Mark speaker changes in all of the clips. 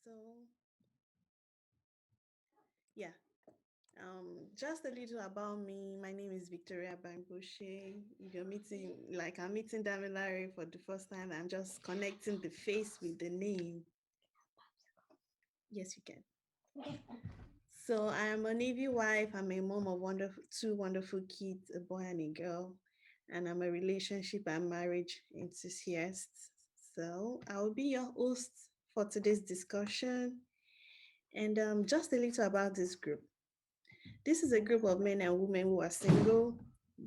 Speaker 1: So, yeah, just a little about me. My name is Victoria Bangboshe. You're meeting, like I'm meeting Damilare for the first time. I'm just connecting the face with the name. Yes, you can. So I am a Navy wife. I'm a mom of two wonderful kids, a boy and a girl. And I'm a relationship and marriage enthusiast. So I'll be your host for today's discussion. And just a little about this group. This is a group of men and women who are single.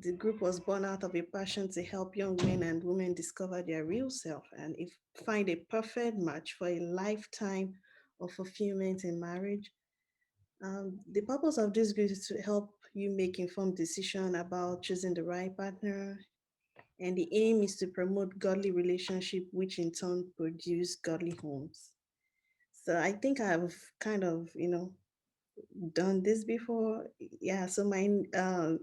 Speaker 1: The group was born out of a passion to help young men and women discover their real self and find a perfect match for a lifetime of fulfillment in marriage. The purpose of this group is to help you make informed decision about choosing the right partner, and the aim is to promote godly relationship, which in turn produce godly homes. So I think I've kind of, done this before. Yeah, so the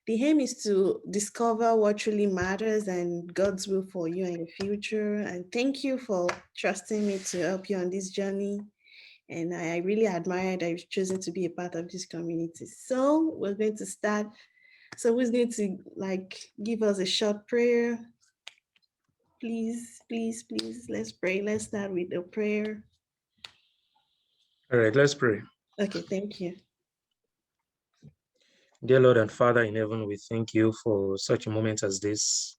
Speaker 1: aim is to discover what truly matters and God's will for you and your future. And thank you for trusting me to help you on this journey. And I really admire that you've chosen to be a part of this community. So we're going to start. So who's going to give us a short prayer? Please, please, please, let's pray. Let's start with a prayer.
Speaker 2: All right, let's pray.
Speaker 1: Okay, thank you.
Speaker 2: Dear Lord and Father in heaven, we thank you for such a moment as this,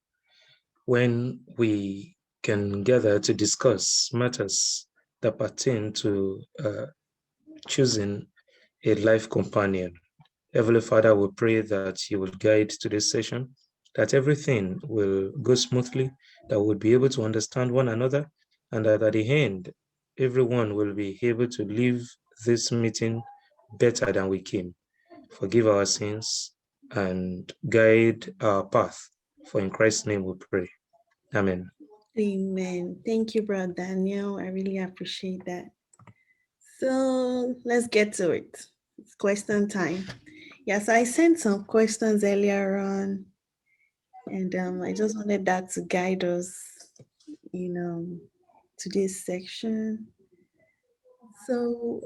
Speaker 2: when we can gather to discuss matters that pertain to choosing a life companion. Heavenly Father, we pray that you will guide today's session, that everything will go smoothly, that we'll be able to understand one another, and that at the end, everyone will be able to leave this meeting better than we came. Forgive our sins and guide our path. For in Christ's name we pray. Amen.
Speaker 1: Amen. Thank you, Brother Daniel. I really appreciate that. So let's get to it. It's question time. Yes, I sent some questions earlier on, and I just wanted that to guide us, to this section. So,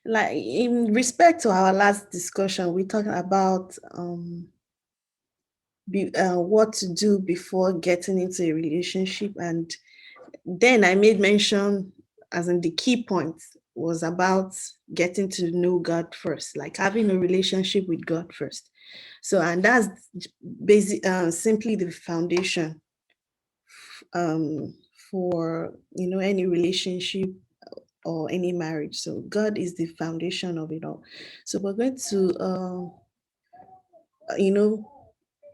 Speaker 1: like in respect to our last discussion, we talked about what to do before getting into a relationship, and then I made mention, as in the key points was about getting to know God first, like having a relationship with God first. So, and that's simply the foundation for any relationship or any marriage. So God is the foundation of it all. So we're going to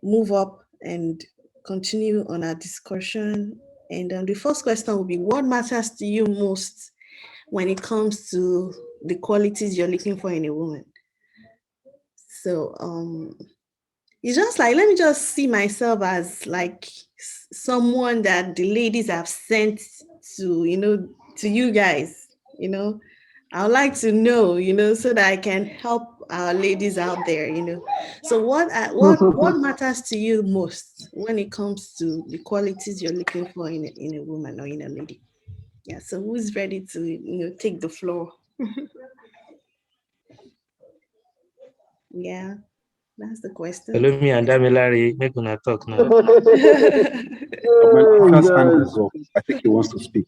Speaker 1: move up and continue on our discussion. And the first question will be, what matters to you most when it comes to the qualities you're looking for in a woman? So it's just like, let me just see myself as like someone that the ladies have sent to, to you guys, I would like to know, so that I can help our ladies out there, So what matters to you most when it comes to the qualities you're looking for in a woman or in a lady? Yeah. So who's ready to take the floor? Yeah, that's the question.
Speaker 2: Hello, me and Damilari, make una talk now.
Speaker 3: First hand is up. I think he wants to speak.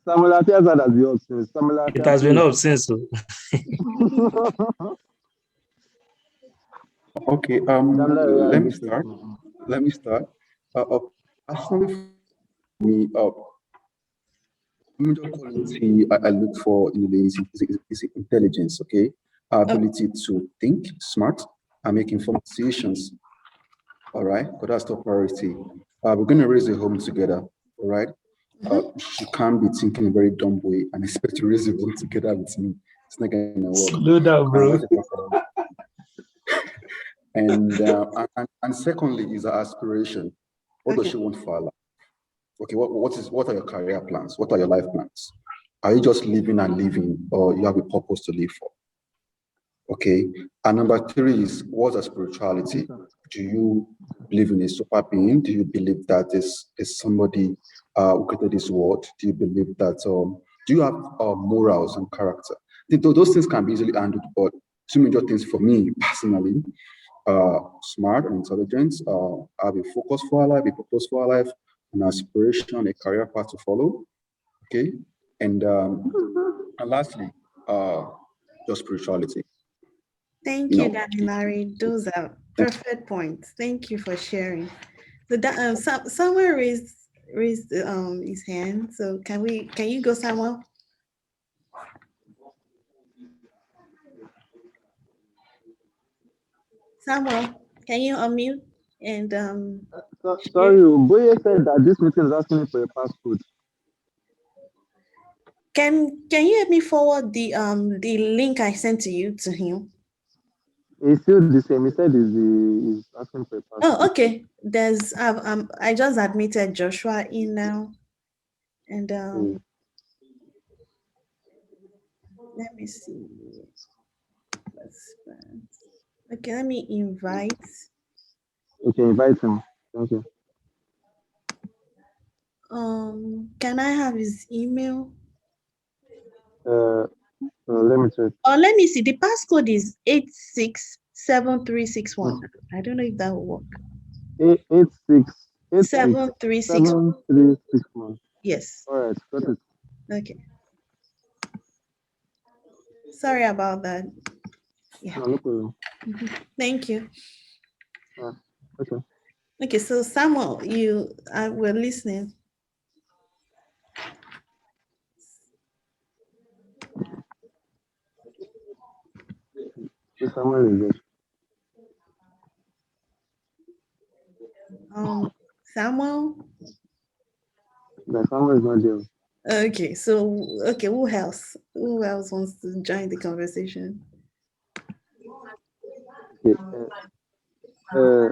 Speaker 2: It has been up since.
Speaker 3: Okay. Let me start. Let me start. Personally, for me, major quality I look for in a lady is intelligence. Okay, ability to think smart and make informed decisions. All right, because that's top priority. We're going to raise a home together. All right. She can't be thinking in a very dumb way and expect to raise a home together with me. It's not going to work.
Speaker 2: Slow down, bro.
Speaker 3: And secondly is her aspiration. What does she want for her life? Okay, what are your career plans? What are your life plans? Are you just living and living, or you have a purpose to live for? Okay. And number three is, what's a spirituality? Do you believe in a super being? Do you believe that there's somebody who created this world? Do you believe that Do you have morals and character? Those things can be easily handled, but two major things for me personally: smart and intelligent, have a focus for our life, a purpose for our life, an aspiration, a career path to follow. Okay, and lastly, uh, your spirituality.
Speaker 1: Thank
Speaker 3: You
Speaker 1: you,
Speaker 3: know,
Speaker 1: Daddy Larry. Those are perfect points. Thank you for sharing. So that someone raised his hand. So can you go, Samuel? Samuel, can you unmute and share?
Speaker 4: Sorry, Boye said that this meeting is asking me for a passcode.
Speaker 1: Can you help me forward the link I sent to you to him?
Speaker 4: It's still the same. He said he's asking for a
Speaker 1: Oh,
Speaker 4: passcode.
Speaker 1: okay. There's I just admitted Joshua in now, and
Speaker 4: Okay,
Speaker 1: let me see. Okay, let me invite.
Speaker 4: okay, invite him. Thank you.
Speaker 1: Can I have his email?
Speaker 4: Uh, Let me check.
Speaker 1: Oh, let me see. The passcode is 867361.
Speaker 4: Hmm.
Speaker 1: I don't know if that will work.
Speaker 4: 886
Speaker 1: 736.
Speaker 4: 7361.
Speaker 1: Yes.
Speaker 4: All right, got it.
Speaker 1: Okay. Sorry about that. Yeah.
Speaker 4: No, no problem.
Speaker 1: Thank you.
Speaker 4: Yeah, okay.
Speaker 1: Okay, so Samuel, you were listening.
Speaker 4: So Samuel is there.
Speaker 1: Samuel.
Speaker 4: The Samuel is not there.
Speaker 1: Okay, so okay, who else? Who else wants to join the conversation?
Speaker 4: Okay. Uh,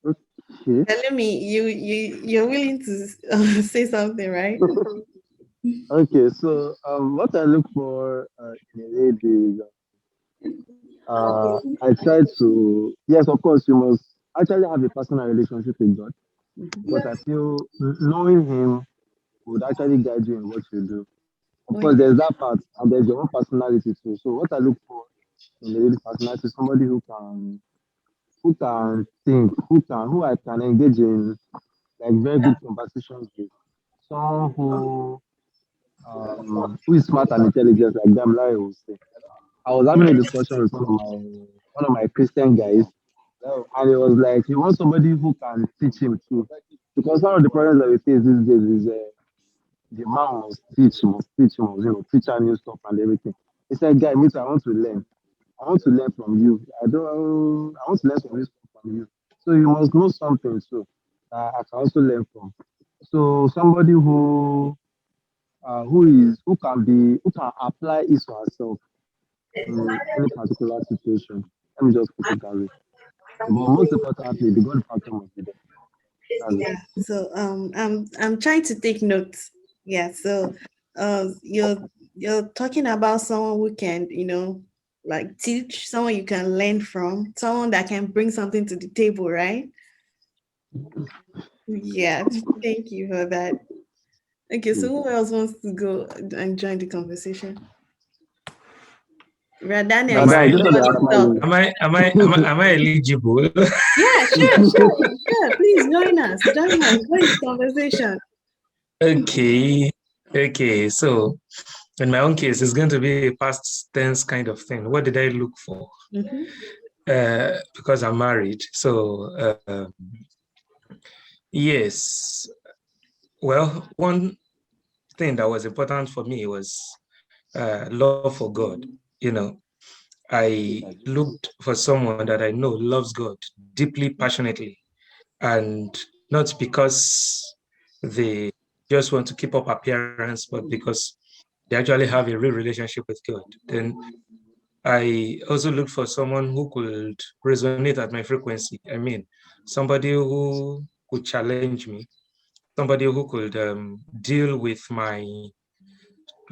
Speaker 4: okay.
Speaker 1: Telling me you're willing to say something, right?
Speaker 4: Okay. So, what I look for in a lady is I try to, yes, of course, you must actually have a personal relationship with God because I feel knowing Him would actually guide you in what you do. Of course,
Speaker 1: Okay.
Speaker 4: there's that part, and there's your own personality too. So, what I look for in a lady personality is somebody who can think, who I can engage in like very good conversations with, someone who is smart and intelligent, like them, like I would say. I was having a discussion with one of my Christian guys, and it was like he wants somebody who can teach him too, because one of the problems that we face these days is the man must teach her new stuff and everything. He said, "Guy, me too, I want to learn. I want to learn from you. I want to learn some new stuff from you. So you must know something too. I can also learn from. So somebody who can apply it to herself in any particular situation. Let me just put it that way. So, but most importantly, the God factor must be there. That's it.
Speaker 1: Yeah. So I'm trying to take notes. Yeah. So you're talking about someone who can, like teach, someone you can learn from, someone that can bring something to the table, right? Yeah. Thank you for that. Okay, so
Speaker 4: Hmm.
Speaker 1: who else wants to go and join the conversation? Right, Daniel,
Speaker 2: Am
Speaker 1: you
Speaker 4: Brother,
Speaker 1: said
Speaker 4: I
Speaker 2: I
Speaker 1: you
Speaker 4: just saw the
Speaker 1: want
Speaker 4: hand
Speaker 1: to talk.
Speaker 4: smiling.
Speaker 2: am I eligible?
Speaker 1: Yeah, sure. Please join us. Join the conversation.
Speaker 2: Okay. Okay. So in my own case, it's going to be a past tense kind of thing. What did I look for?
Speaker 1: Mm-hmm.
Speaker 2: Because I'm married. So yes. Well, one thing that was important for me was love for God. You know, I looked for someone that I know loves God deeply, passionately, and not because they just want to keep up appearance, but because they actually have a real relationship with God. Then I also looked for someone who could resonate at my frequency. I mean, somebody who could challenge me, somebody who could deal with my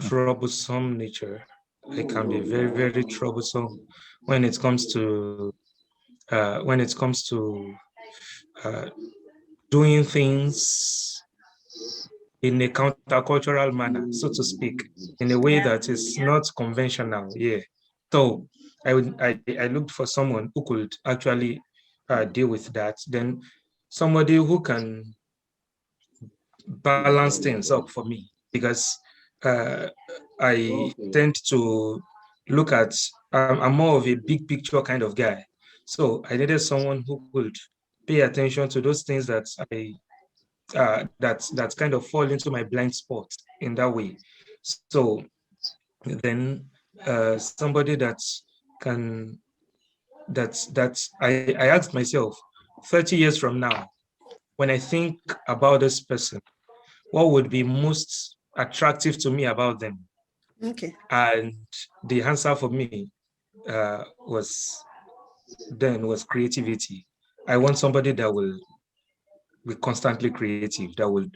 Speaker 2: troublesome nature. I can be very, very troublesome when it comes to when it comes to uh, doing things in a countercultural manner, so to speak, in a way
Speaker 1: Yeah.
Speaker 2: that is not conventional. Yeah. So I looked for someone who could actually deal with that. Then somebody who can balance things up for me, because uh, I tend to look at, I'm more of a big picture kind of guy. So I needed someone who could pay attention to those things that that kind of fall into my blind spot in that way. So then somebody that can I asked myself, 30 years from now, when I think about this person, what would be most attractive to me about them?
Speaker 1: Okay.
Speaker 2: And the answer for me was creativity. I want somebody that will be constantly creative, that will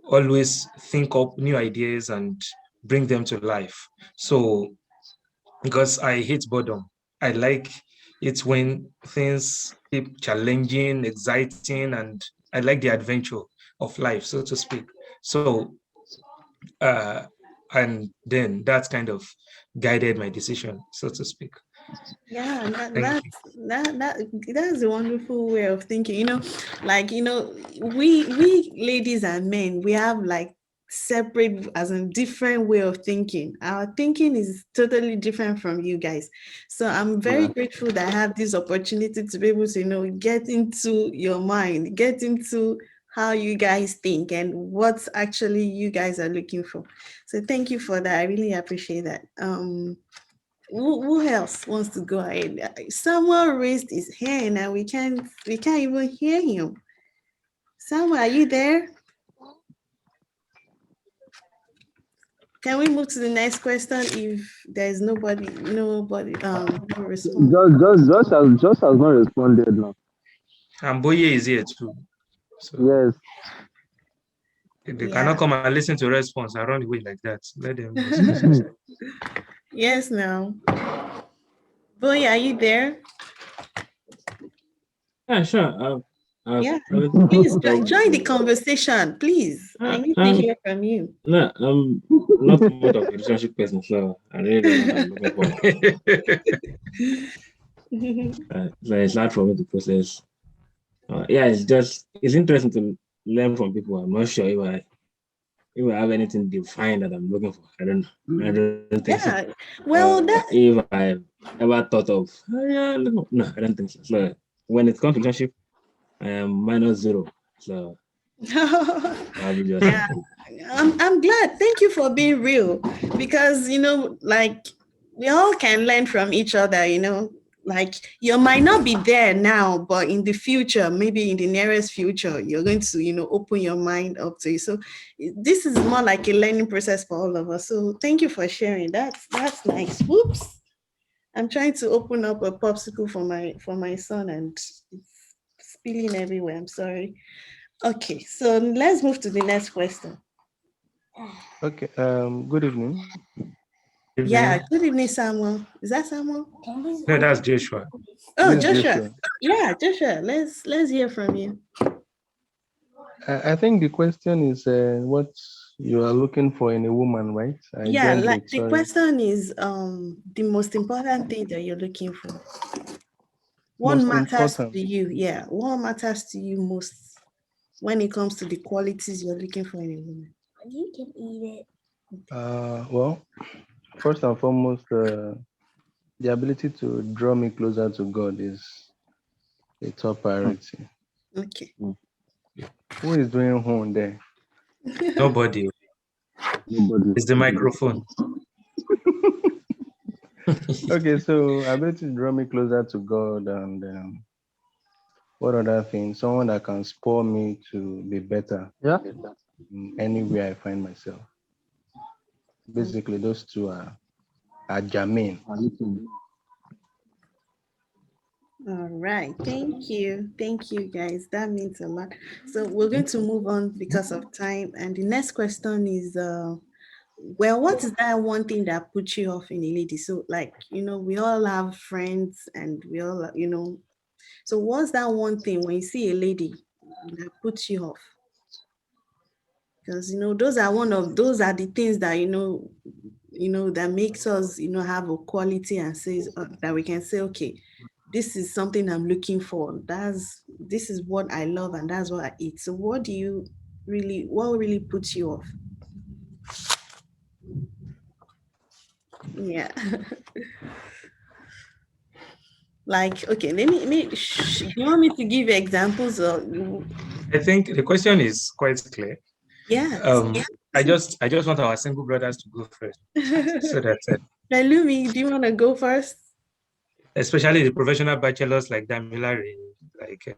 Speaker 2: always think up new ideas and bring them to life. So, because I hate boredom, I like it when things keep challenging, exciting, and I like the adventure of life, so to speak. So, uh, and then that kind of guided my decision, so to speak.
Speaker 1: Yeah,
Speaker 2: Thank you.
Speaker 1: that's a wonderful way of thinking. Like we ladies and men, we have like separate, as in different way of thinking. Our thinking is totally different from you guys. So I'm very
Speaker 4: Yeah.
Speaker 1: grateful that I have this opportunity to be able to get into your mind, get into how you guys think and what actually you guys are looking for. So thank you for that. I really appreciate that. Who else wants to go ahead? Someone raised his hand and we can't even hear him. Someone, are you there? Can we move to the next question if there's nobody no response?
Speaker 4: Just has not responded now.
Speaker 2: And Boye is here too. So
Speaker 4: Yes.
Speaker 2: they cannot
Speaker 1: Yeah.
Speaker 2: come and listen to response and run away like that. Let them discuss first.
Speaker 1: Yes, now. Boy, are you there?
Speaker 5: Yeah, sure.
Speaker 1: Yeah.
Speaker 5: I was
Speaker 1: Please
Speaker 5: like,
Speaker 1: join the conversation, please. I
Speaker 5: uh,
Speaker 1: need to
Speaker 5: um,
Speaker 1: hear from you.
Speaker 5: no, I'm not much of a relationship person, so I really don't know what I'm looking for. So it's hard for me to process. Yeah, it's interesting to learn from people. I'm not sure if I have anything defined that I'm looking for. I don't know. I don't think so.
Speaker 1: Yeah. Well, that
Speaker 5: If I've ever thought of, yeah, no, I don't think so. So when it comes to relationship, I am -0. So probably just
Speaker 1: yeah, I'm glad. Thank you for being real because like we all can learn from each other. Like you might not be there now, but in the future, maybe in the nearest future, you're going to open your mind up to it. So this is more like a learning process for all of us. So thank you for sharing. That's nice. Whoops. I'm trying to open up a popsicle for my son and it's spilling everywhere. I'm sorry. Okay, so let's move to the next question.
Speaker 6: Okay, good evening.
Speaker 1: Yeah,
Speaker 2: Evening.
Speaker 1: good evening, Samuel. Is that Samuel?
Speaker 2: No, that's Joshua.
Speaker 1: Oh,
Speaker 6: This is
Speaker 1: Joshua.
Speaker 6: Joshua.
Speaker 1: Yeah, Joshua. Let's hear from you.
Speaker 6: I think the question is what you are looking for in a woman, right? I
Speaker 1: Yeah,
Speaker 6: joined
Speaker 1: like
Speaker 6: late,
Speaker 1: the
Speaker 6: sorry.
Speaker 1: question is the most important thing that you're looking for. What
Speaker 6: Most
Speaker 1: matters
Speaker 6: important.
Speaker 1: to you? Yeah, what matters to you most when it comes to the qualities you're looking for in a woman? You can eat it.
Speaker 6: Well, first and foremost, the ability to draw me closer to God is a top priority.
Speaker 1: Okay.
Speaker 6: Who is doing home there?
Speaker 2: Nobody.
Speaker 4: Nobody.
Speaker 2: It's the microphone.
Speaker 6: Okay, so ability to draw me closer to God and what other thing? Someone that can spur me to be better
Speaker 4: Yeah.
Speaker 6: anywhere I find myself. Basically, those two are germane.
Speaker 1: All right. Thank you, guys. That means a lot. So we're going to move on because of time. And the next question is well, what is that one thing that puts you off in a lady? So, like, we all have friends and we all, so what's that one thing when you see a lady that puts you off? because those are the things that that makes us have a quality and says that we can say, okay, this is something I'm looking for. This is what I love and that's what I eat. So what really puts you off? Yeah. Like, okay, do you want me to give you examples or
Speaker 2: I think the question is quite clear.
Speaker 1: yeah.
Speaker 2: I just want our single brothers to go first, so that
Speaker 1: Lumi, do you want to go first?
Speaker 2: especially the professional bachelors like Damilare, like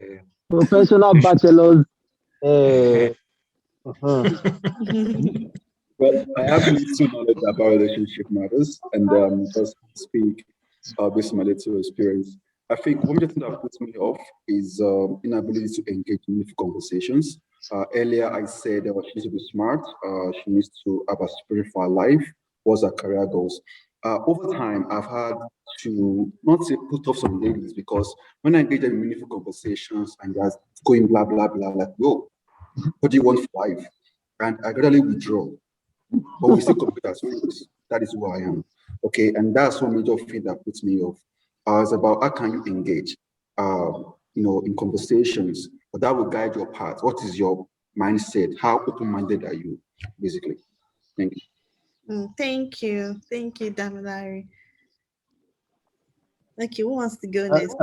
Speaker 4: Professional
Speaker 2: they should.
Speaker 4: bachelors. Uh, uh-huh.
Speaker 3: Well, I have little knowledge about relationship matters, and just speak based on my little experience. I think one thing that puts me off is inability to engage in meaningful conversations. Earlier, I said she needs to be smart. She needs to have a spirit for her life. What's her career goals? Over time, I've had to not say put off some ladies because when I engage in meaningful conversations and just going blah blah blah, like, whoa, what do you want for life? And I gradually withdraw, but we still communicate as friends. That is who I am. Okay, and that's one major thing that puts me off. It's about how can you engage, in conversations, but that will guide your path. What is your mindset? How open-minded are you, basically? Thank you.
Speaker 1: Thank you, Damilari. Okay, who wants to go
Speaker 4: Uh,
Speaker 1: next?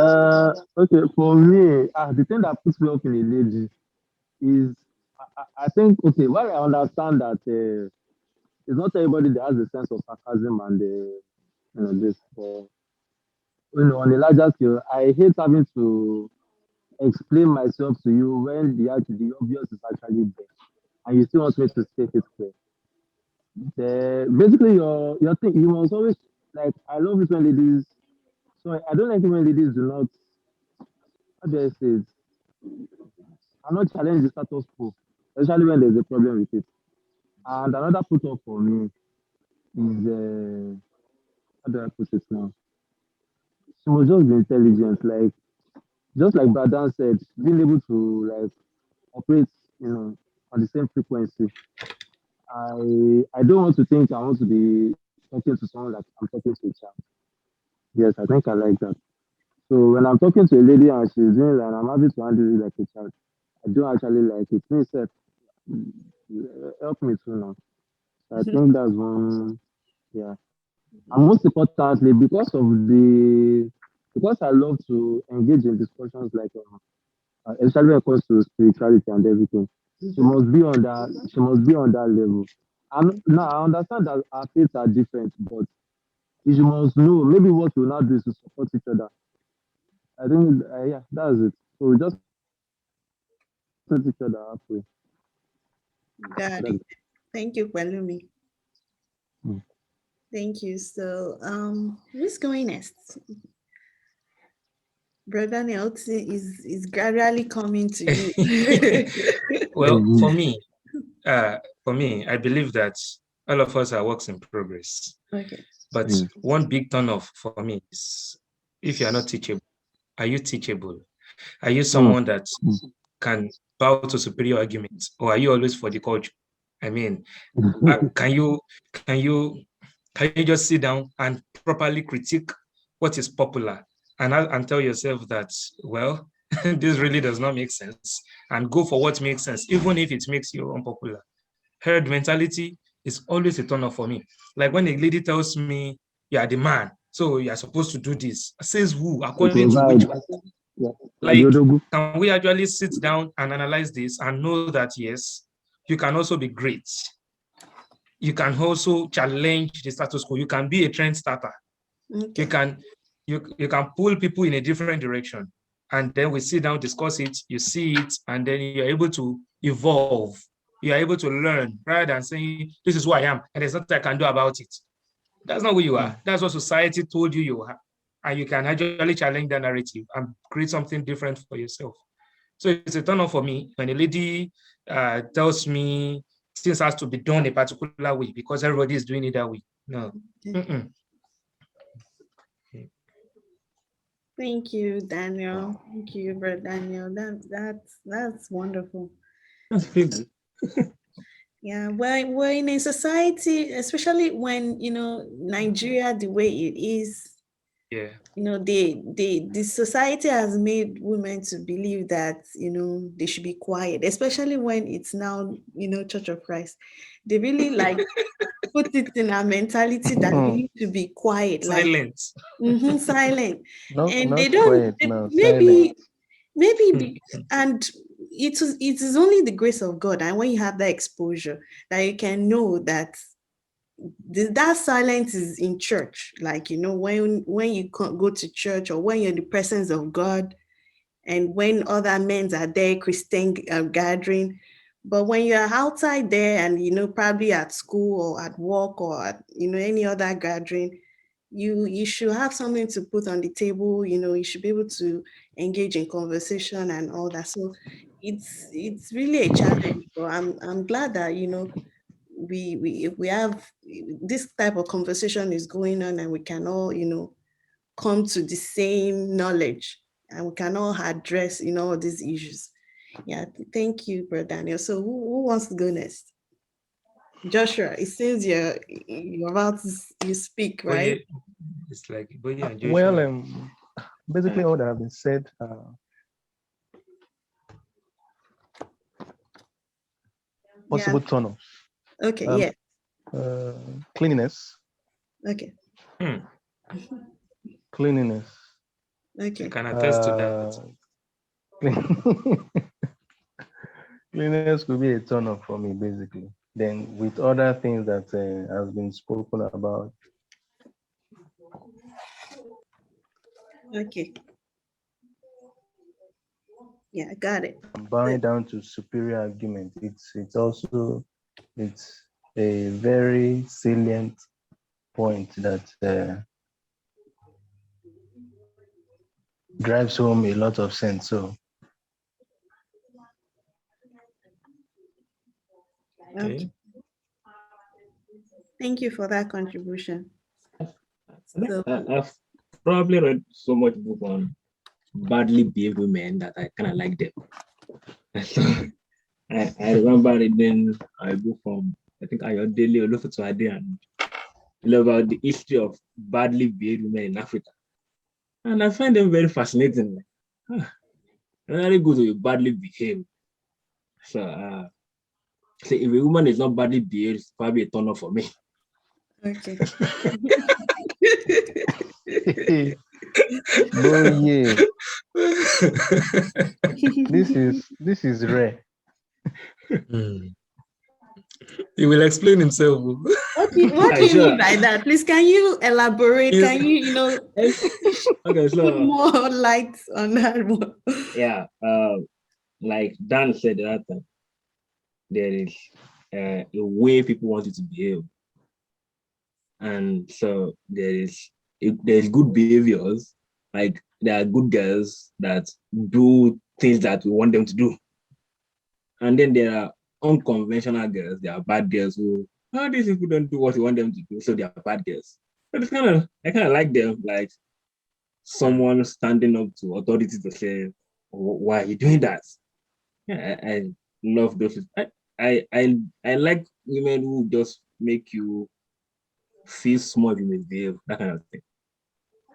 Speaker 4: okay, for me, the thing that puts me off in a lady is I think okay. While I understand that it's not everybody that has a sense of sarcasm and this, on a larger scale, I hate having to explain myself to you when the obvious is actually there, and you still want me to state it clear. Basically, your thing you must always like. I love it when ladies. So I don't like it when ladies do not. How do I say it? I'm not challenge the status quo, especially when there's a problem with it. And another put up for me is how do I put it now? She must just be intelligent, like just like Bradan said, being able to like operate, on the same frequency. I don't want to think I want to be talking to someone like I'm talking to a child. Yes, I think I like that. So when I'm talking to a lady and she's doing that, I'm happy to handle it like a child. I don't actually like it. Me self, help me too now. So I think that's one. Yeah. And most importantly, because I love to engage in discussions like especially when it comes to spirituality and everything, she must be on that level. And now I understand that our faiths are different, but you must know maybe what we now do is to support each other. I think yeah, that's it. So we just let each other halfway. That's
Speaker 1: Got
Speaker 4: it.
Speaker 1: it. Thank you, Palumi.
Speaker 4: Mm.
Speaker 1: Thank you. So, who's going next? Brother Nelson is gradually coming to you.
Speaker 2: well,
Speaker 4: Mhm.
Speaker 2: for me, I believe that all of us are works in progress.
Speaker 1: Okay.
Speaker 2: But
Speaker 4: Mm.
Speaker 2: one big turn off for me is if you are not teachable, are you teachable? Are you
Speaker 4: Mm.
Speaker 2: someone that can bow to superior arguments, or are you always for the culture? I mean, uh,
Speaker 4: Mm.
Speaker 2: can you can you can you just sit down and properly critique what is popular and tell yourself that, well, this really does not make sense, and go for what makes sense, even if it makes you unpopular. Herd mentality is always a turn off for me. Like when a lady tells me, you are the man, so you are supposed to do this. Says who?
Speaker 4: To
Speaker 2: According to
Speaker 4: provide.
Speaker 2: which?
Speaker 4: Yeah. Yeah, the
Speaker 2: Like,
Speaker 4: Odogu.
Speaker 2: can we actually sit down and analyze this and know that, yes, you can also be great. You can also challenge the status quo. You can be a trend starter. You
Speaker 1: Okay.
Speaker 2: can you can pull people in a different direction. And then we sit down, discuss it, you see it, and then you're able to evolve. You're able to learn rather than saying, this is who I am, and there's nothing I can do about it. That's not who you
Speaker 4: Mm.
Speaker 2: are. That's what society told you are. And you can actually challenge that narrative and create something different for yourself. So it's a turn on for me when a lady tells me things has to be done a particular way because everybody is doing it that way. No. Mm-mm.
Speaker 1: Thank you, Daniel. Thank you, Brother Daniel. That's wonderful.
Speaker 5: That's pretty good.
Speaker 1: Yeah, we're in a society, especially when Nigeria the way it is.
Speaker 2: Yeah.
Speaker 1: The society has made women to believe that they should be quiet, especially when it's now Church of Christ. They really like put it in our mentality that we need to be quiet, like
Speaker 2: Silent.
Speaker 1: silent, and they
Speaker 6: Not
Speaker 1: don't.
Speaker 6: quiet now, silent.
Speaker 1: Maybe, and it is only the grace of God, and when you have that exposure, that you can know that that silence is in church, like when you go to church, or when you're in the presence of God, and when other men are there, Christian gathering. But when you're outside there, and probably at school or at work, or at any other gathering, you should have something to put on the table. You should be able to engage in conversation and all that. So it's really a challenge, but I'm glad that we have this type of conversation is going on, and we can all come to the same knowledge, and we can all address all these issues. Yeah, thank you, Brother Daniel. So who wants to go next? Joshua, it seems you're about to you speak,
Speaker 2: But yeah,
Speaker 1: right?
Speaker 2: it's like Boye and
Speaker 6: Well,
Speaker 2: Joshua.
Speaker 6: basically all that have been said.
Speaker 1: Yeah.
Speaker 6: Possible turn-offs.
Speaker 1: Okay.
Speaker 6: Um,
Speaker 1: Yeah.
Speaker 6: Cleanliness.
Speaker 1: Okay.
Speaker 2: Hmm.
Speaker 6: Cleanliness.
Speaker 2: I
Speaker 1: Okay.
Speaker 2: can attest to that.
Speaker 6: Cleanliness could be a turn-off for me, basically. Then with other things that has been spoken about.
Speaker 1: Okay. Yeah, I got it.
Speaker 6: Bowing down to superior argument. It's a very salient point that drives home a lot of sense. So
Speaker 1: Okay.
Speaker 2: Okay.
Speaker 1: Thank you for that contribution. So
Speaker 5: I've probably read so much book on badly behaved women that I kind of like them. So I remember reading a book from, I think, Ayodele Olufotuade, and about the history of badly behaved women in Africa. And I find them very fascinating. Like, very good to be badly behaved. So, so if a woman is not badly behaved, it's probably a turn off for me.
Speaker 1: okay.
Speaker 6: Boy, yeah, this is rare.
Speaker 2: Hmm. He will explain himself.
Speaker 1: What do you
Speaker 5: Sure.
Speaker 1: mean by that? Please, can you elaborate?
Speaker 2: He's-
Speaker 1: Can you
Speaker 5: Okay,
Speaker 1: put
Speaker 5: so
Speaker 1: more light on that one?
Speaker 5: yeah, like Dan said the other time, there is a way people want you to behave, and so there's good behaviors. Like there are good girls that do things that we want them to do, and then there are unconventional girls. There are bad girls who, oh, these people don't do what we want them to do, so they are bad girls. But I kind of like them, like someone standing up to authority to say, why are you doing that? Yeah, I love those. I like women who just make you feel small if you misbehave, that kind of thing.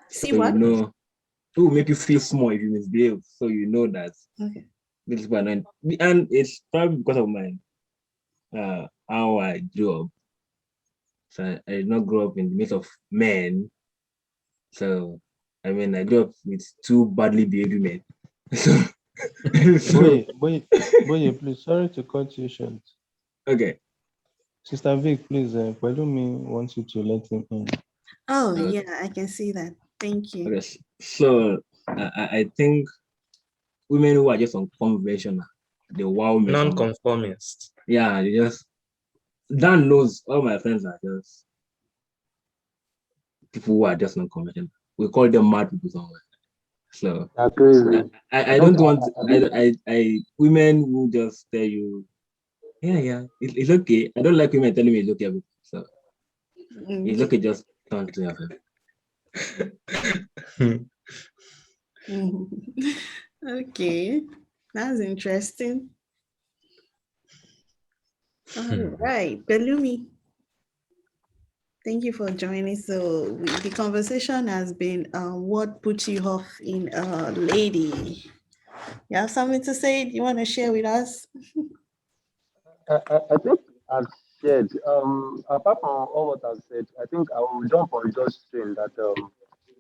Speaker 1: See
Speaker 5: So
Speaker 1: what?
Speaker 5: who make you feel small if you misbehave, so you know that
Speaker 1: Okay.
Speaker 5: this is what I, and it's probably because of my how I grew up. So I did not grow up in the midst of men. So I mean, I grew up with two badly behaved men. So,
Speaker 6: Boy, please, sorry to cut you short.
Speaker 5: okay.
Speaker 6: Sister Vic, please, Pelumi wants you to let him in.
Speaker 1: Oh
Speaker 5: Okay.
Speaker 1: yeah, I can see that. Thank you.
Speaker 5: Okay. So I think women who are just unconventional, they wow me so much.
Speaker 2: Non-conformist.
Speaker 5: Yeah, they just Dan knows all my friends are just people who are just unconventional. We call them mad people somewhere. So
Speaker 4: That's crazy.
Speaker 5: I don't want I women who just tell you, yeah, it's okay. I don't like women telling me it's okay. So it's
Speaker 1: Okay.
Speaker 5: okay, just turn to your friend.
Speaker 1: Mhm. Okay, that's interesting. All right, Belumi. Thank you for joining. So the conversation has been what put you off in a lady. You have something to say? You want to share with us?
Speaker 4: I think I've shared. Apart from all what I've said, I think I will jump on just saying that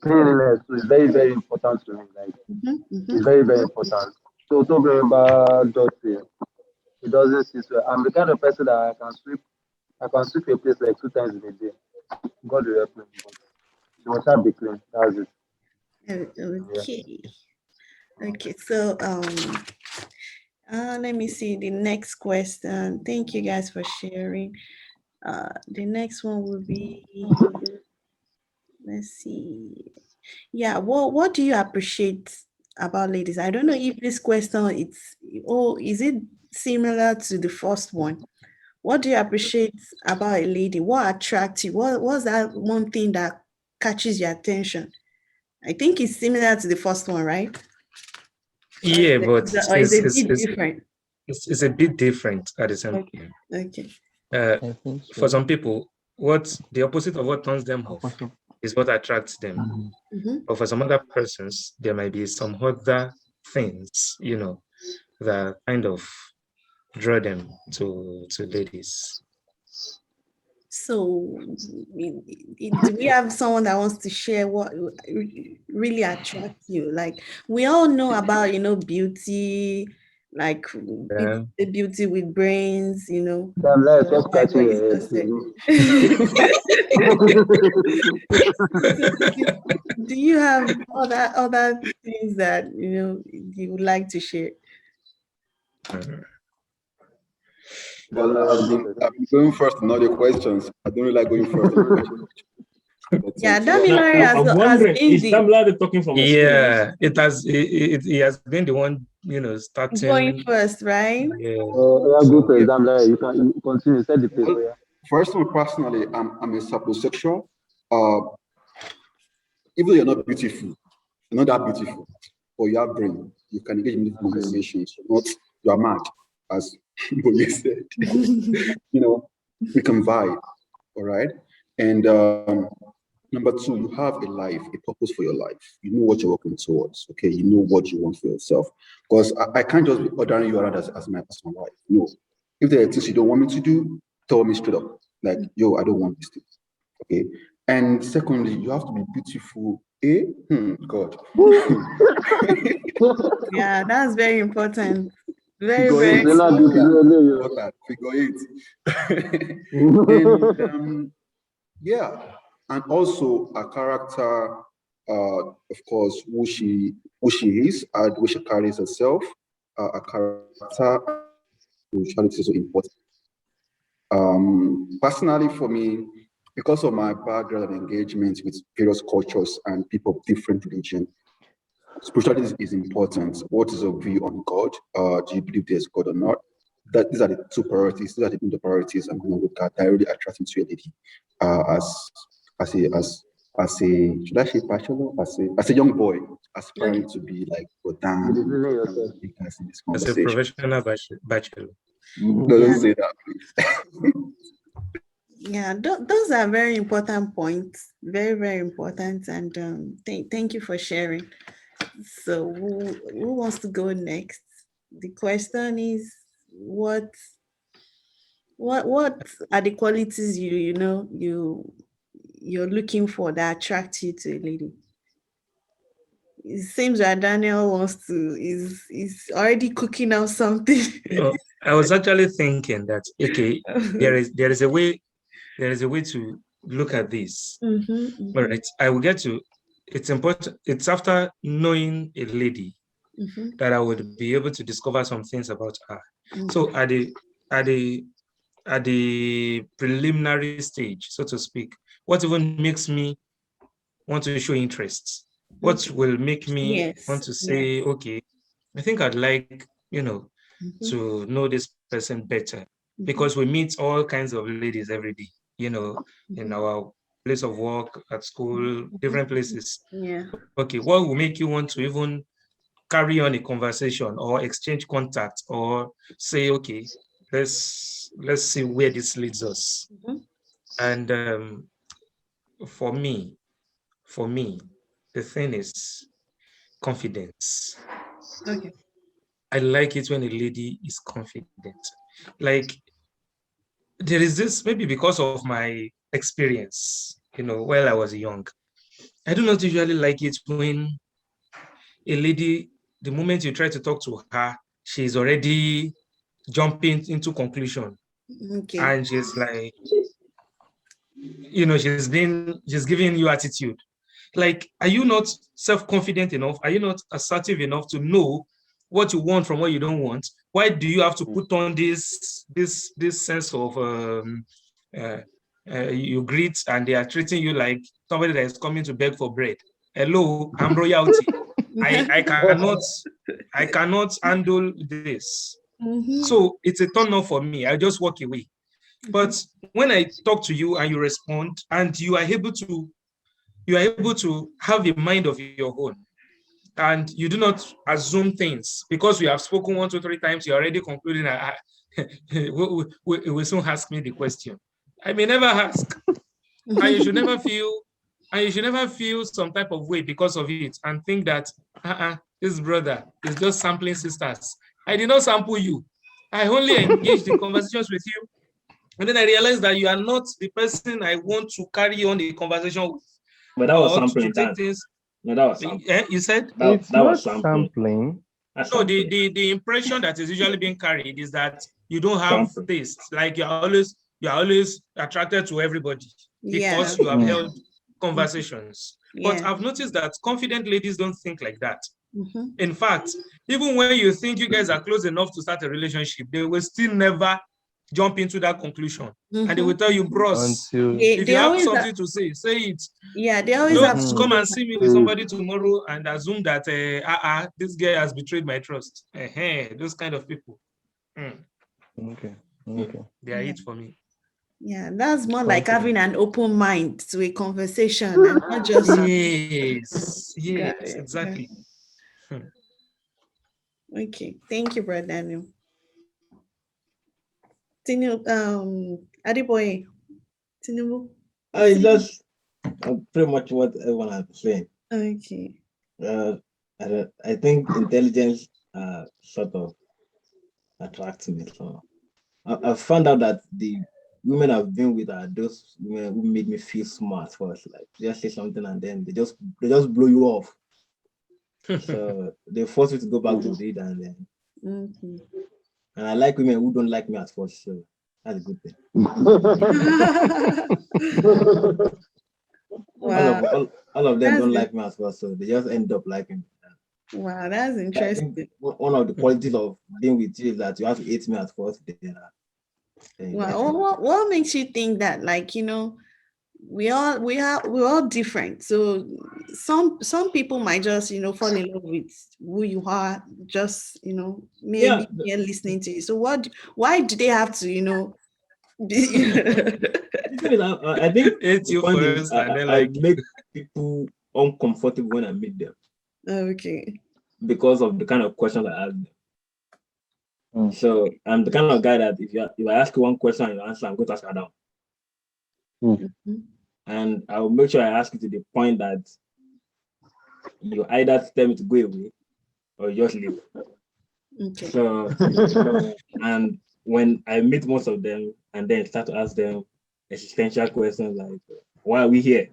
Speaker 4: cleanliness is very, very important to me. Like,
Speaker 1: Mm-hmm, mm-hmm.
Speaker 4: it's very, very important. So, don't remember dirty. It doesn't sit well. I'm the kind of person that I can sweep a place like 2 times in a day. God will help me, but it must have be clean. That's it. Yeah.
Speaker 1: Okay. Okay. So let me see the next question. Thank you guys for sharing. The next one will be, let's see. Yeah, what do you appreciate about ladies? I don't know if this question it's is it similar to the first one? What do you appreciate about a lady? What attracts you? What's that one thing that catches your attention? I think it's similar to the first one, right?
Speaker 2: Yeah, but
Speaker 1: Or is it a bit different?
Speaker 2: it's a bit different at the same
Speaker 1: Okay.
Speaker 2: time.
Speaker 1: Okay.
Speaker 6: I think
Speaker 2: For
Speaker 6: so.
Speaker 2: some people, what the opposite of what turns them off
Speaker 6: Also,
Speaker 2: is what attracts them.
Speaker 1: Mm-hmm.
Speaker 2: But for some other persons, there might be some other things, that kind of draw them to ladies.
Speaker 1: So, do we have someone that wants to share what really attracts you? Like, we all know about, beauty, like
Speaker 2: Yeah.
Speaker 1: beauty with brains,
Speaker 4: Damn, like, stop
Speaker 1: like
Speaker 4: scratching
Speaker 1: what you
Speaker 4: your head,
Speaker 1: just said.
Speaker 4: please.
Speaker 1: So, do you have other things that, you would like to share?
Speaker 2: Mm.
Speaker 3: Well,
Speaker 4: Damn, go first.
Speaker 3: I've been going first in all the questions. I don't really like going first in the question, but
Speaker 1: Yeah,
Speaker 3: since
Speaker 5: Now,
Speaker 1: Damilari
Speaker 5: I'm
Speaker 1: has
Speaker 5: wondering,
Speaker 1: been
Speaker 5: is
Speaker 1: the
Speaker 5: Damlade talking from experience?
Speaker 2: Yeah, he has been the one,
Speaker 1: going
Speaker 2: starting.
Speaker 1: first, right?
Speaker 2: Yeah.
Speaker 4: Yeah, go
Speaker 2: So
Speaker 4: first.
Speaker 3: yeah.
Speaker 4: Damn, like, you continue. Set the pace.
Speaker 3: Well,
Speaker 4: Oh, yeah.
Speaker 3: first of all, personally, I'm a sapiosexual. Uh, even though you're not beautiful, you're not that beautiful, but you have brain. You can engage in
Speaker 4: That's it.
Speaker 3: conversations. You are mad, as Boye said. you know, we can vibe, all right? And number two, you have a life, a purpose for your life. You know what you're working towards, okay? You know what you want for yourself. Because I can't just be ordering you around as my wife. No. If there are things you don't want me to do, tell me straight up. Like, yo, I don't want this thing. Okay. And secondly, you have to be beautiful. God.
Speaker 1: Yeah, that's very important. Very,
Speaker 3: Figure
Speaker 1: very
Speaker 3: eight.
Speaker 4: You're not
Speaker 1: important.
Speaker 4: beautiful.
Speaker 3: Yeah.
Speaker 4: You're
Speaker 3: Got that. Figure eight. and
Speaker 4: not.
Speaker 3: yeah. And also a character, of course, who she is and who she carries herself, a character and spirituality is so important. Personally, for me, because of my background and engagement with various cultures and people of different religion, spirituality is important. What is your view on God? Do you believe there's God or not? That these are the two priorities. These are the priorities I'm going to look at. That really attracting to a lady, as a as a should I say bachelor? As a young boy
Speaker 1: Okay.
Speaker 3: aspiring to be like
Speaker 4: You're
Speaker 3: Godan
Speaker 4: deceiving
Speaker 3: and
Speaker 4: yourself.
Speaker 3: big guys in this
Speaker 2: as a
Speaker 3: conversation.
Speaker 2: professional bachelor.
Speaker 3: No,
Speaker 1: Yeah.
Speaker 3: don't say that, please.
Speaker 1: Yeah, those are very important points. Very, very important. And thank you for sharing. So, who wants to go next? The question is, what what are the qualities you're looking for that attract you to a lady? It seems that Daniel wants to is already cooking out something.
Speaker 2: No, I was actually thinking that okay, there is a way to look at this.
Speaker 1: Mm-hmm,
Speaker 2: All
Speaker 1: mm-hmm,
Speaker 2: right, I will get to. It's important. It's after knowing a lady
Speaker 1: mm-hmm,
Speaker 2: that I would be able to discover some things about her.
Speaker 1: mm-hmm,
Speaker 2: So at the at the preliminary stage, so to speak, what even makes me want to show interest? What
Speaker 1: okay.
Speaker 2: will make me want
Speaker 1: Yes,
Speaker 2: to
Speaker 1: yes.
Speaker 2: say, okay, I think I'd like,
Speaker 1: Mm-hmm,
Speaker 2: to know this person better,
Speaker 1: mm-hmm,
Speaker 2: because we meet all kinds of ladies every day, in
Speaker 1: mm-hmm,
Speaker 2: our place of work, at school,
Speaker 1: mm-hmm,
Speaker 2: different
Speaker 1: mm-hmm.
Speaker 2: places.
Speaker 1: Yeah.
Speaker 2: Okay, what will make you want to even carry on a conversation or exchange contact or say, okay, let's let's see where this leads us. And for me, the thing is confidence.
Speaker 1: Okay.
Speaker 2: I like it when a lady is confident. Like there is this, maybe because of my experience, while I was young. I do not usually like it when a lady, the moment you try to talk to her, she's already jumping into conclusion.
Speaker 1: Okay.
Speaker 2: And she's like, she's giving you attitude. Like, are you not self-confident enough? Are you not assertive enough to know what you want from what you don't want? Why do you have to put on this sense of uh, you greet and they are treating you like somebody that is coming to beg for bread? Hello, I'm royalty. I cannot handle this. So it's a turn off for me. I just walk away. But when I talk to you and you respond and you are able to have a mind of your own, and you do not assume things because we have spoken 1, 2, 3 times, you're already concluding. Will soon ask me the question. I may never ask. And you should never feel some type of way because of it and think that this brother is just sampling sisters. I did not sample you. I only engaged in conversations with you. And then I realized that you are not the person I want to carry on the conversation with.
Speaker 5: But that was
Speaker 2: Or
Speaker 5: sampling.
Speaker 2: to take things.
Speaker 5: No, that was sampling.
Speaker 2: You said?
Speaker 6: It's
Speaker 5: that
Speaker 6: not
Speaker 5: was
Speaker 6: sampling.
Speaker 2: No, the impression that is usually being carried is that you don't have taste. Like you're always attracted to everybody because you have held conversations. But I've noticed that confident ladies don't think like that. In fact, even when you think you guys are close enough to start a relationship, they will still never jump into that conclusion. And they will tell you, bros, if you have something to say it.
Speaker 1: Yeah, they always
Speaker 2: Don't
Speaker 1: have
Speaker 2: come and see me with somebody tomorrow and assume that this guy has betrayed my trust. Those kind of people.
Speaker 6: Okay.
Speaker 2: They are it for me.
Speaker 1: Yeah, that's more like having an open mind to a conversation and not just.
Speaker 2: Yes, exactly.
Speaker 1: Okay, thank you, Brother Daniel. Adiboy, Tinubu.
Speaker 5: It's just pretty much what everyone has been saying.
Speaker 1: Okay.
Speaker 5: I think intelligence sort of attracts me. So I found out that the women I've been with are those women who made me feel smart first. Like just say something and then they just blow you off. So they force you to go back to read and then. And I like women who don't like me at first, so that's a good thing.
Speaker 1: Wow.
Speaker 5: All of them don't like me at first, so they just end up liking me.
Speaker 1: Wow, that's interesting.
Speaker 5: One of the qualities of being with you is that you have to hate me at first.
Speaker 1: Wow. What makes you think that? Like, we're all different. So some people might just fall in love with who you are, just maybe listening to you. So why do they have to
Speaker 5: I think
Speaker 2: it's you first, and then
Speaker 5: I make people uncomfortable when I meet them.
Speaker 1: Okay.
Speaker 5: Because of the kind of questions I ask them. So I'm the kind of guy that if I ask you one question and you answer, I'm going to ask you down. And I will make sure I ask you to the point that you either tell me to go away or you just leave.
Speaker 1: Okay.
Speaker 5: So and when I meet most of them and then start to ask them existential questions like, why are we here?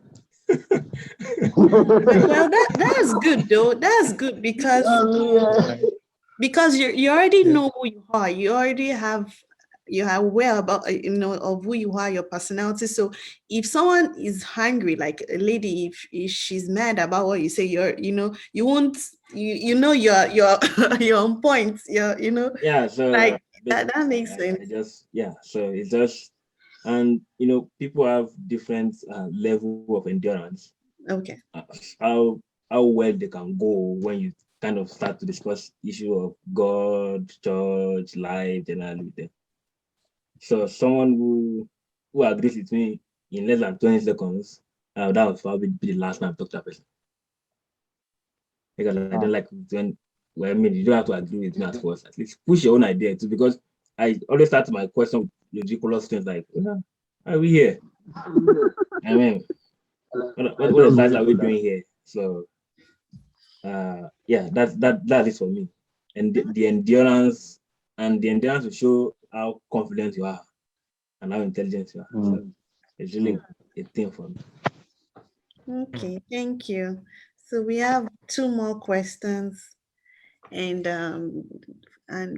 Speaker 1: Well, that's good though. That's good because you already know who you are. You already you're aware about of who you are, your personality. So if someone is hungry, like a lady, if she's mad about what you say, you won't you're you're on point.
Speaker 5: Yeah, so
Speaker 1: like that makes sense.
Speaker 5: So it's just, and people have different level of endurance.
Speaker 1: Okay.
Speaker 5: How well they can go when you kind of start to discuss issue of God, church, life, generally. So someone who agrees with me in less than 20 seconds, that would probably be the last time I talk to that person. Because I don't like you don't have to agree with me at first. At least push your own idea too, because I always start my question ridiculous things like, "Why are we here? I mean,
Speaker 4: I
Speaker 5: what
Speaker 4: don't
Speaker 5: exactly
Speaker 4: believe
Speaker 5: are we
Speaker 4: in that.
Speaker 5: doing here?" So yeah, that's it for me. And the endurance to show how confident you are and how intelligent you are. So
Speaker 4: Mm.
Speaker 5: it's really a thing for me.
Speaker 1: Okay, thank you. So we have two more questions, and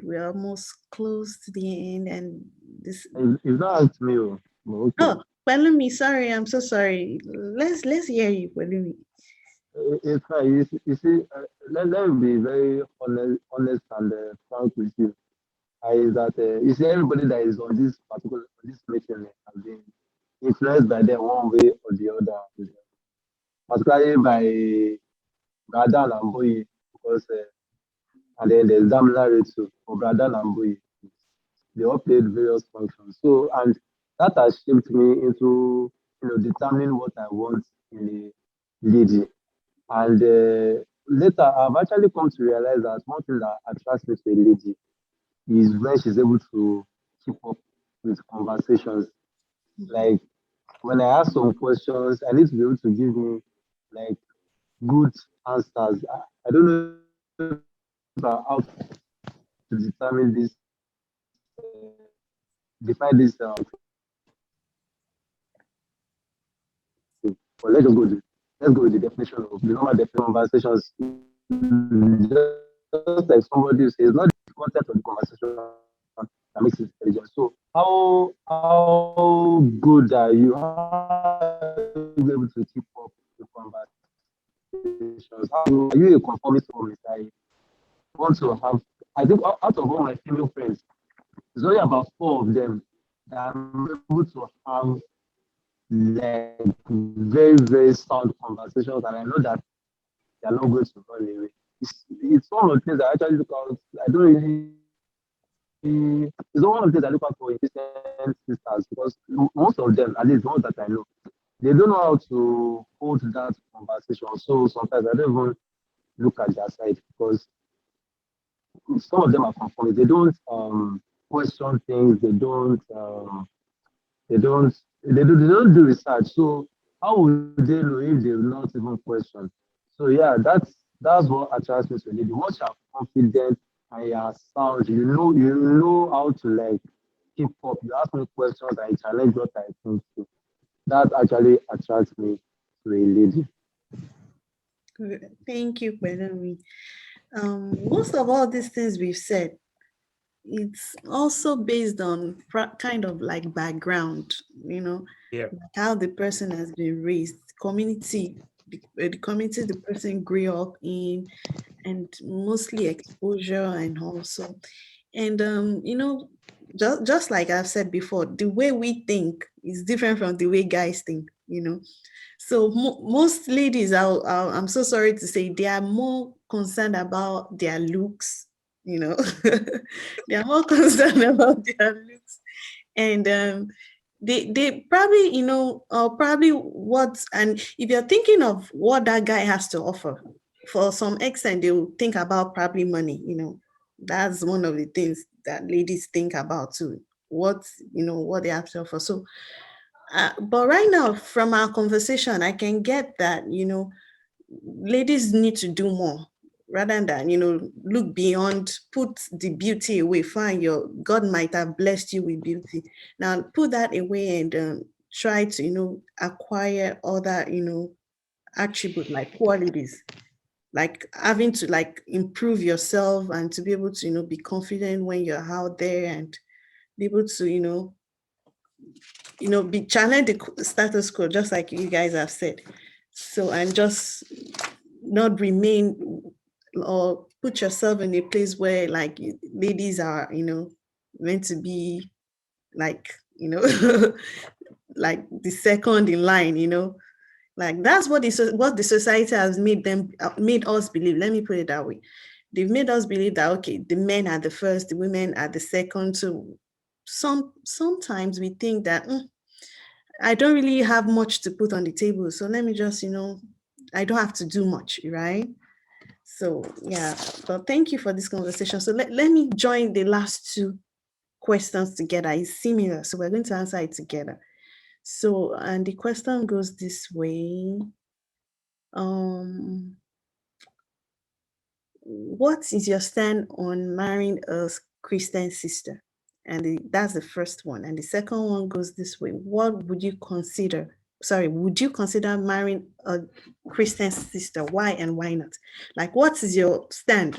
Speaker 1: we're almost close to the end. And this.
Speaker 4: You've not asked me, oh, but okay.
Speaker 1: Oh, Pelumi, sorry, I'm so sorry. Let's hear you, Pelumi.
Speaker 4: It's fine. Let me be very honest and frank with you. Is that you see everybody that is on this mission has been influenced by them one way or the other, particularly by Brother Lamboy, because and then there's Damilare too for Brother Lamboy. They all played various functions. So and that has shaped me into determining what I want in a lady. And later, I've actually come to realize that one thing that attracts me to a lady is when she's able to keep up with conversations. Like when I ask some questions, I need to be able to give me like good answers. I don't know if I how to determine this, define this but let's go with the definition of the normal definition of conversations. Just like somebody says, it's not the content of the conversation that makes it intelligent. So how good are you? How are you able to keep up the conversations? Are you a conformist or I want to have I think out of all my female friends, there's only about four of them that I'm able to have like very, very sound conversations, and I know that they are not going to run away. It's one of the things I actually look out. I don't really. It's one of the things I look out for in Christian sisters because most of them, at least the ones that I know, they don't know how to hold that conversation. So sometimes I don't even look at their side because some of them are conformist. They don't question things. They don't do research. So how would they know if they will not even question? So yeah, that's what attracts me to a lady. Once you're confident and you're sound, you know how to like keep up. You ask me questions and you challenge what I think. So that actually attracts me to a lady.
Speaker 1: Thank you, Pelumi. Most of all these things we've said, it's also based on kind of like background, you know,
Speaker 2: Yeah.
Speaker 1: like how the person has been raised, community, the community the person grew up in, and mostly exposure and also, and just like I've said before, the way we think is different from the way guys think, so most ladies, I'm so sorry to say, they are more concerned about their looks, you know. They are more concerned about their looks, and they probably, probably what, and if you're thinking of what that guy has to offer, for some extent, they will think about probably money, That's one of the things that ladies think about too. What, what they have to offer. So but right now, from our conversation, I can get that, ladies need to do more rather than, look beyond, put the beauty away. Fine, your God might have blessed you with beauty. Now, put that away and try to, acquire other, attribute like qualities, like having to like improve yourself and to be able to, be confident when you're out there and be able to, be challenge the status quo, just like you guys have said. So, and just not remain or put yourself in a place where like ladies are, meant to be like, like the second in line, like that's what what the society has made us believe. Let me put it that way. They've made us believe that okay, the men are the first, the women are the second. So sometimes we think that I don't really have much to put on the table. So let me just, I don't have to do much, right? So yeah, but thank you for this conversation. So let me join the last two questions together. It's similar, so we're going to answer it together. So, and the question goes this way. Um, what is your stand on marrying a Christian sister? And that's the first one. And the second one goes this way. What would you consider? Sorry, would you consider marrying a Christian sister? Why and why not? Like, what is your stand?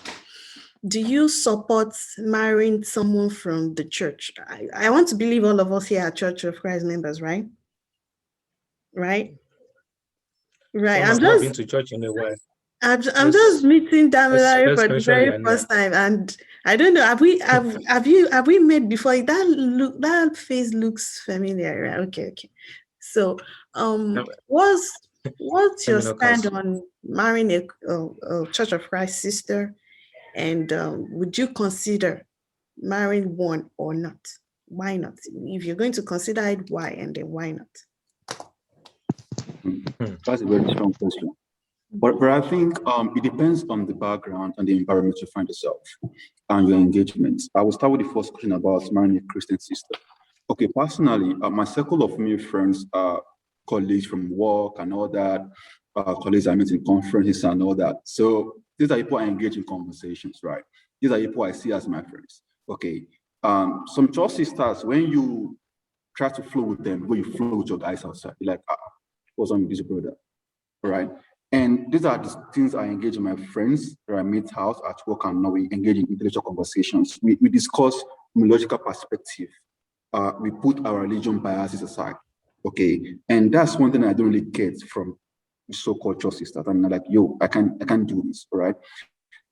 Speaker 1: Do you support marrying someone from the church? I want to believe all of us here are Church of Christ members, right? Right? Right.
Speaker 2: Some
Speaker 1: I'm
Speaker 2: have not been
Speaker 1: just
Speaker 2: to church in a while.
Speaker 1: I'm just meeting Damilare
Speaker 2: Let's
Speaker 1: for the
Speaker 2: mention
Speaker 1: very
Speaker 2: their name.
Speaker 1: first time, and I don't know. Have we met before? That face looks familiar. Right? Okay, okay. So,
Speaker 2: Let
Speaker 1: what's
Speaker 2: let
Speaker 1: your
Speaker 2: me not
Speaker 1: stand
Speaker 2: cast.
Speaker 1: on marrying a Church of Christ sister, and would you consider marrying one or not? Why not? If you're going to consider it, why, and then why not?
Speaker 3: That's a very strong question. But I think it depends on the background and the environment you find yourself and your engagement. I will start with the first question about marrying a Christian sister. Okay, personally, my circle of male friends, colleagues from work and all that, colleagues I meet in conferences and all that. So these are people I engage in conversations, right? These are people I see as my friends. Okay. Some church sisters, when you try to flow with them, when you flow with your guys outside, you're like, what's wrong with this brother? Right? And these are the things I engage in my friends that I meet out at work, and now we engage in intellectual conversations. We discuss from a logical perspective. We put our religion biases aside. Okay. And that's one thing I don't really get from so-called church sisters. I'm like, yo, I can't do this. All right.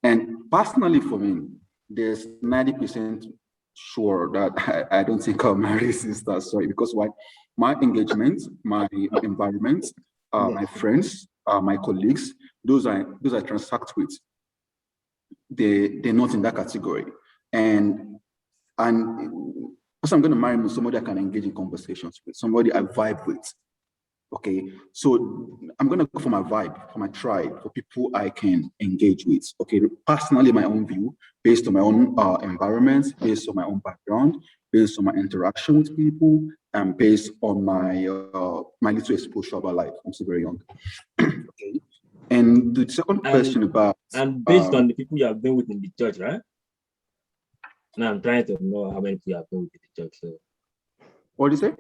Speaker 3: And personally for me, there's 90% sure that I don't think I'll marry sisters. Sorry, because why? My engagement, my environment, my friends, my colleagues, those I transact with, they're not in that category. And because I'm going to marry somebody I can engage in conversations with, somebody I vibe with. Okay, so I'm gonna go for my vibe, for my tribe, for people I can engage with. Okay, personally, my own view, based on my own environment, based on my own background, based on my interaction with people, and based on my little exposure about life. I'm still very young. Okay, and the second question about
Speaker 5: and based on the people you have been with in the church, right? Now I'm trying to know how many people you have been with in the church. So
Speaker 3: what do you say?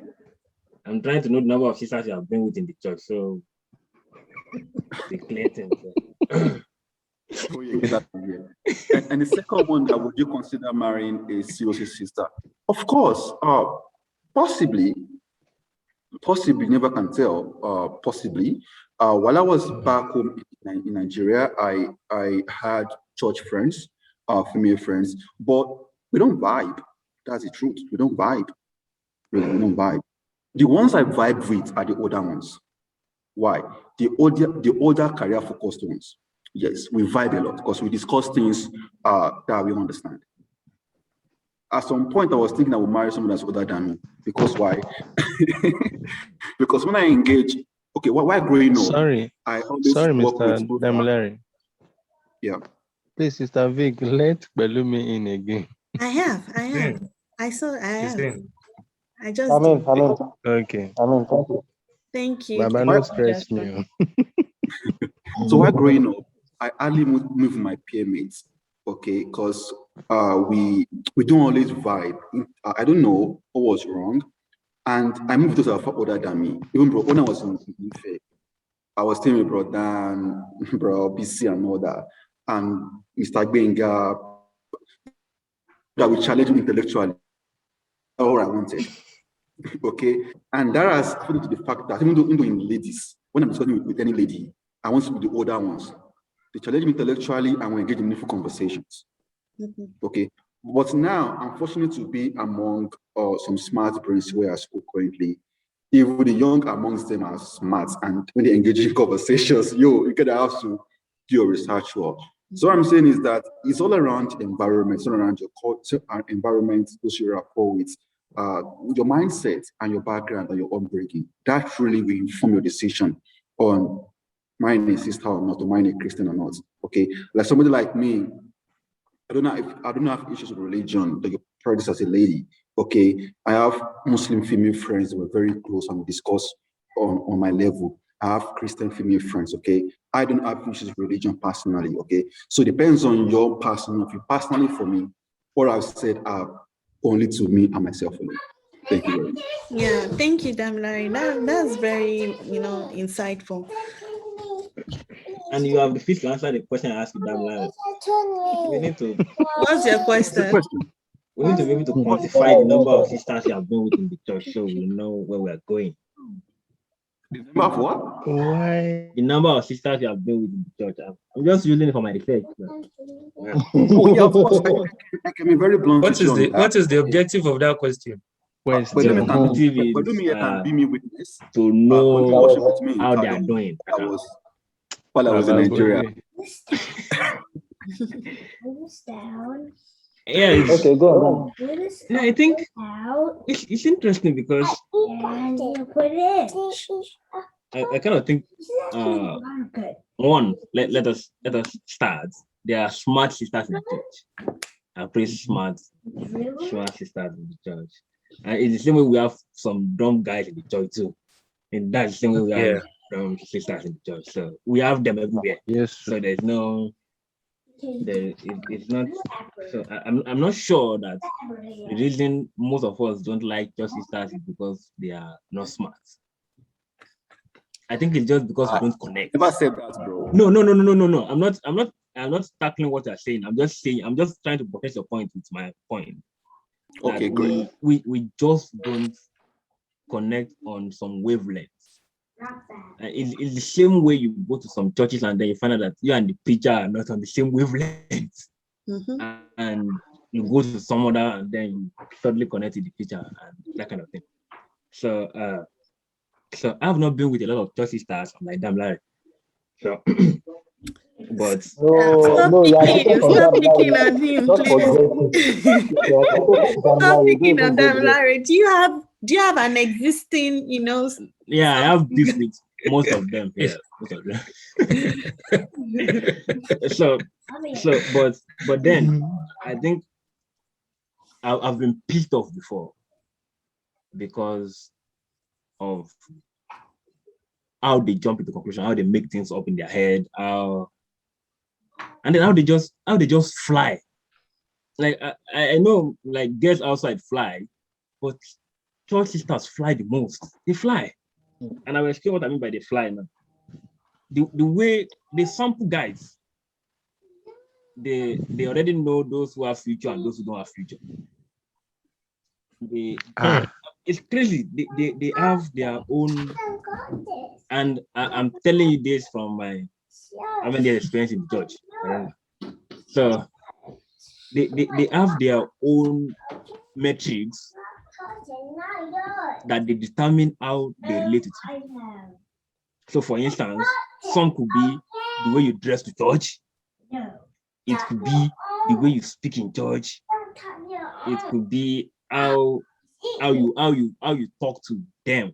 Speaker 5: I'm trying to know the number of sisters you have been with in the church. So the clear thing.
Speaker 3: Oh, yeah, get that from here. And the second one, that would you consider marrying a serious sister? Of course, possibly, never can tell. Possibly. While I was back home in Nigeria, I had church friends, female friends, but we don't vibe. That's the truth. We don't vibe. Really, we don't vibe. The ones I vibe with are the older ones. Why? The older career focused ones. Yes, we vibe a lot because we discuss things that we understand. At some point, I was thinking I would marry someone that's older than me. Because why? Because when I engage, okay, why growing up,
Speaker 6: Sorry,
Speaker 3: I always
Speaker 6: sorry,
Speaker 3: work with
Speaker 6: Mr.
Speaker 3: both.
Speaker 6: Damilare.
Speaker 3: Yeah.
Speaker 6: Please, Sister Vic, let Belumi in again.
Speaker 1: I have.
Speaker 2: Then,
Speaker 1: I
Speaker 2: is
Speaker 1: have.
Speaker 2: then.
Speaker 1: I just did.
Speaker 6: Okay.
Speaker 1: Thank you.
Speaker 6: Baba,
Speaker 1: Thank
Speaker 3: Why,
Speaker 6: no
Speaker 1: you,
Speaker 6: stress
Speaker 1: Joshua.
Speaker 6: me.
Speaker 3: so while growing up, I hardly move with my peer mates. Okay, because we don't always vibe. I don't know what was wrong. And I moved those that are far older than me. Even bro, when I was in Ife, I was staying with bro Dan, bro BC and all that. And Mr. Benga, that we challenge me intellectually, all I wanted. Okay. And that has put to the fact that even though in ladies, when I'm discussing with any lady, I want to be the older ones. They challenge me intellectually and we engage in meaningful conversations.
Speaker 1: Mhm.
Speaker 3: Okay. But now I'm fortunate to be among some smart brains where I school currently. Even the young amongst them are smart, and when they engage in conversations, you gotta have to do your research work. So what I'm saying is that it's all around environment, it's all around your culture and environment, those you rapport with, your mindset and your background and your upbringing. That really will inform your decision on marrying a sister or not, or marrying a Christian or not. Okay, like somebody like me, I don't have issues with religion, like your parents as a lady. Okay, I have Muslim female friends that were very close and we discuss on my level. I have Christian female friends, okay? I don't have issues with religion personally, okay? So it depends on your personal view. Personally, for me, what I've said are only to me and myself alone. Thank you very much.
Speaker 1: Yeah, thank you, Damilare. That's very, insightful.
Speaker 5: And you have refused to answer the question I asked you, damn line. We need to
Speaker 1: What's your
Speaker 3: What's the
Speaker 1: question?
Speaker 3: question?
Speaker 5: we need to be able to quantify the number of sisters you have been with in the church so we know where we are going.
Speaker 3: The number of what?
Speaker 6: Why?
Speaker 5: The number of sisters you have been with in the church. I'm just using it for my research.
Speaker 3: Oh, yeah, of course. I can be very blunt with you on that.
Speaker 2: What is the objective of that question?
Speaker 3: But
Speaker 5: The
Speaker 3: let me tell
Speaker 5: objective
Speaker 3: you, but do
Speaker 5: is
Speaker 3: me and be me witness.
Speaker 5: to
Speaker 3: When you
Speaker 5: know
Speaker 3: worship with me in
Speaker 5: how they are
Speaker 3: Kaduna,
Speaker 5: doing.
Speaker 3: that was while I was in
Speaker 6: Baba
Speaker 3: Nigeria.
Speaker 6: Bode.
Speaker 5: Yeah, it's,
Speaker 4: Okay, go on.
Speaker 5: no, I think it's interesting because I kind of think one, let us start. There are smart sisters in the church. Are pretty smart sisters in the church. And it's the same way we have some dumb guys in the church too. And that's the same way we have dumb sisters in the church. So we have them everywhere.
Speaker 6: Yes.
Speaker 5: So there's no it's not so I'm not sure that the reason most of us don't like church sisters is because they are not smart. I think it's just because we don't connect.
Speaker 3: Never said that, bro.
Speaker 5: No. I'm not tackling what you're saying. I'm just trying to protect your point with my point.
Speaker 3: Okay, great.
Speaker 5: We just don't connect on some wavelengths. It's the same way you go to some churches and then you find out that you and the preacher are not on the same wavelengths.
Speaker 1: Mm-hmm.
Speaker 5: And you go to some other and then you suddenly connect with the preacher and that kind of thing. So I've not been with a lot of church sisters like damn Larry. So but
Speaker 4: No, you are taking from
Speaker 1: Stop
Speaker 4: them
Speaker 1: picking
Speaker 4: now.
Speaker 1: on him,
Speaker 4: Just
Speaker 1: please.
Speaker 4: forget it. You are taking from them now.
Speaker 1: Stop
Speaker 4: You
Speaker 1: picking
Speaker 4: don't
Speaker 1: on
Speaker 4: even go
Speaker 1: them,
Speaker 4: there.
Speaker 1: Larry. Do you have an existing,
Speaker 5: yeah, I have beef with most of them. Yeah, most of them. but then I think I've been pissed off before because of how they jump into conclusion, how they make things up in their head, and then how they just fly. Like I know, like girls outside fly, but church sisters fly the most. They fly, and I will explain what I mean by they fly now. The way they sample guys, they already know those who have future and those who don't have future. It's crazy. They have their own, and I'm telling you this from my their experience in the church. So they have their own metrics that they determine how they relate to you. So for instance, some could be the way you dress to church. It could be the way you speak in church. It could be how you talk to them.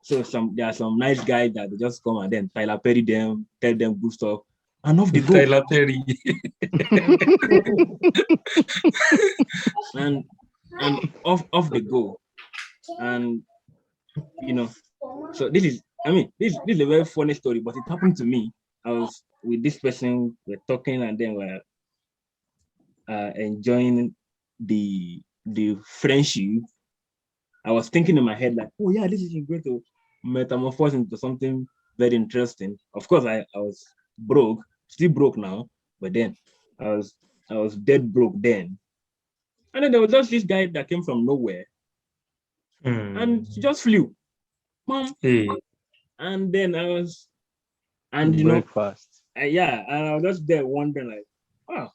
Speaker 5: So there are some nice guys that they just come and then Tyler Perry them, tell them good stuff, and off they go.
Speaker 2: Tyler Perry.
Speaker 5: and off they go. And so this is a very funny story, but it happened to me. I was with this person, we're talking, and then we're enjoying the friendship. I was thinking in my head like, oh yeah, this is going to metamorphose into something very interesting. Of course, I was broke, still broke now, but then I was dead broke then. And then there was just this guy that came from nowhere, and he just flew, mom.
Speaker 2: Hey.
Speaker 5: And then I was, and
Speaker 6: breakfast.
Speaker 5: And I was just there wondering like, wow,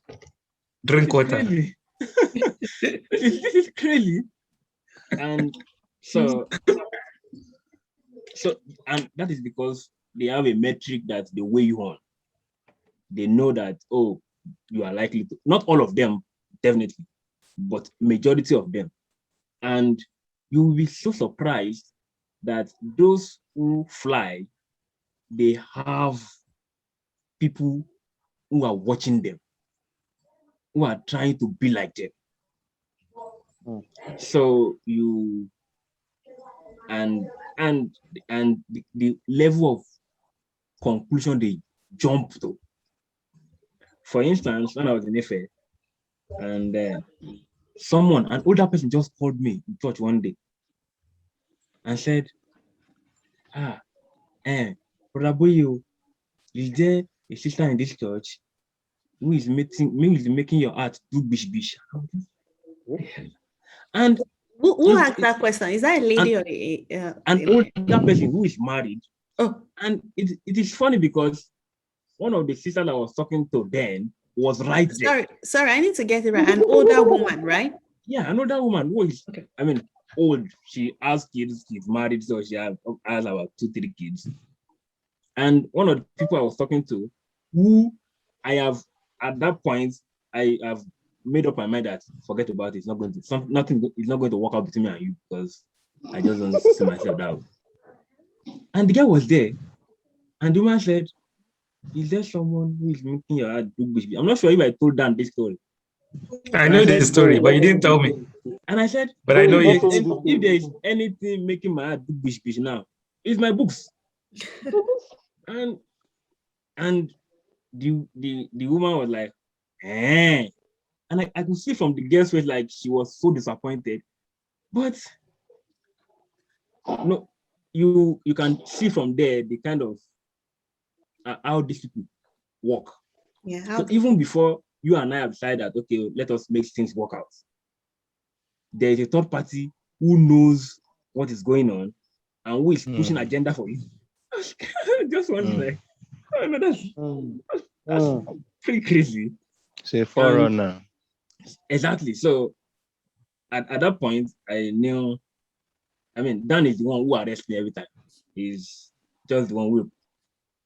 Speaker 2: drink water.
Speaker 5: This is crazy. And so and that is because they have a metric that they weigh you on. They know that, oh, you are likely to, not all of them, definitely, but majority of them. And you will be so surprised that those who fly, they have people who are watching them, who are trying to be like them. So you and the level of conclusion they jump to. For instance, when I was in Ife, and an older person just called me in church one day and said, Brother Boyo, is there a sister in this church who is making your heart do bish bish? And
Speaker 1: who asked that question? Is that a lady or
Speaker 5: an older person who is married?
Speaker 1: Oh,
Speaker 5: and it is funny because one of the sisters I was talking to then was right there.
Speaker 1: Sorry, I need to get it right. An older woman, right?
Speaker 5: Yeah, an older woman who is, old. She has kids, she's married, so she has about 2-3 kids. And one of the people I was talking to, who I have at that point, I have made up my mind that forget about it. It's not going to nothing. It's not going to work out between me and you because I just don't see myself that way. And the guy was there, and the woman said, "Is there someone who is making your heart do bish bish?" I'm not sure if I told Dan this story.
Speaker 2: I know the story, but you didn't tell me.
Speaker 5: And I said,
Speaker 2: but I know
Speaker 5: if
Speaker 2: it.
Speaker 5: there is anything making my heart do bish bish now, it's my books. and the woman was like, eh. And I could see from the girl's face like she was so disappointed. But no, you can see from there the kind of how these people work.
Speaker 1: Yeah.
Speaker 5: So even before you and I have decided that, okay, let us make things work out, there is a third party who knows what is going on and who is pushing agenda for you. Just one like, oh no, that's pretty crazy.
Speaker 6: Say forerunner.
Speaker 5: Exactly. So at that point, I knew. Dan is the one who arrests me every time. He's just the one who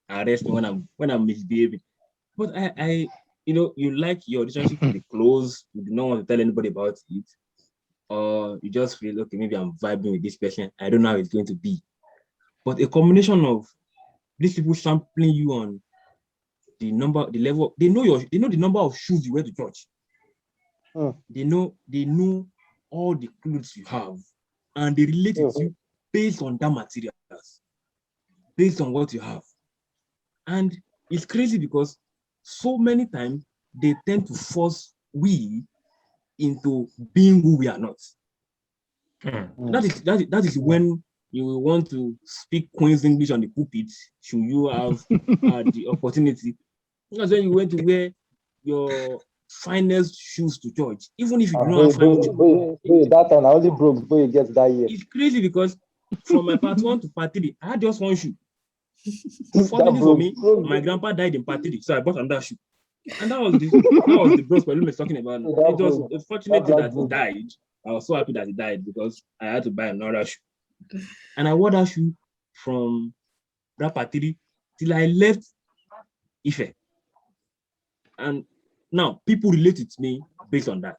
Speaker 5: arrests me when I'm misbehaving. But I you like your relationship to be close. You do not want to tell anybody about it, or you just feel okay. Maybe I'm vibing with this person. I don't know how it's going to be. But a combination of these people sampling you on the level, they know the number of shoes you wear to church. They know all the clothes you have, and they relate with you based on that materials, based on what you have. And it's crazy because so many times they tend to force we into being who we are not. That is when you will want to speak Queen's English on the pulpit, should you have the opportunity. That's when you want to wear your finest shoes to church, even if you do not have fine shoes.
Speaker 4: That one I only broke before you get that year.
Speaker 5: It's crazy because from my part 1 to part 3, I had just one shoe. Fortunately for me, my grandpa died in part 3, so I bought another shoe. And that was the bros Pelum is talking about. It was unfortunate that he died. I was so happy that he died because I had to buy another shoe. And I wore that shoe from that part 3 till I left Ife. And now people relate with me based on that.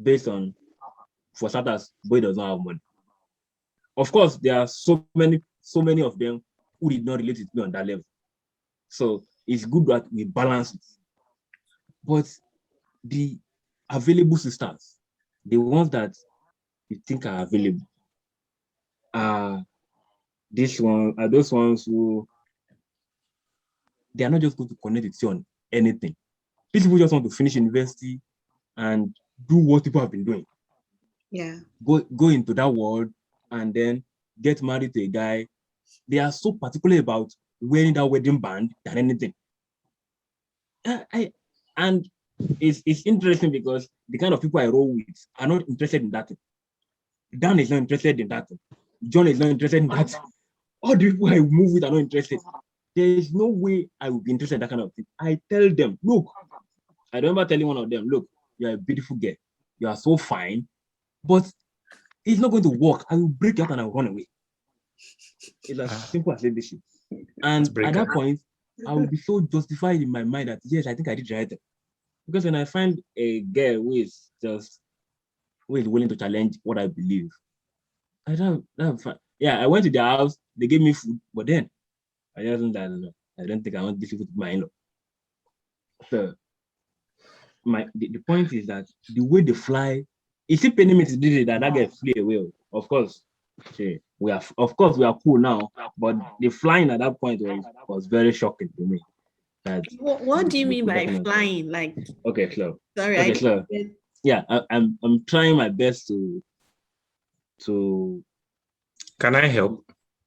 Speaker 5: Based on, for starters, boy does not have money. Of course, there are so many of them who did not relate with me on that level. So it's good that we balance it. But the available sisters, the ones that you think are available, are those ones who they are not just going to connect with you on anything. These people just want to finish university and do what people have been doing.
Speaker 1: Yeah.
Speaker 5: Go into that world and then get married to a guy. They are so particular about wearing that wedding band than anything. And it's interesting because the kind of people I roll with are not interested in that thing. Dan is not interested in that thing. John is not interested in that. All the people I move with are not interested. There is no way I will be interested in that kind of thing. I tell them, look, I remember telling one of them, look, you're a beautiful girl. You are so fine, but it's not going to work. I will break you out and I will run away. It's as simple as this. And at that point, I will be so justified in my mind that, yes, I think I did right. Because when I find a girl who is willing to challenge what I believe, I don't. Yeah, I went to their house. They gave me food, but then I don't think I want this food to be my in-law. So the point is that the way they fly Is he paying me to do it that guy flew away? Of course. We are cool now, but the flying at that point was very shocking to me. That
Speaker 1: What do you mean by flying? Like,
Speaker 5: okay, slow.
Speaker 1: Sorry,
Speaker 5: okay, slow. Yeah, I'm trying my best to.
Speaker 2: Can I help?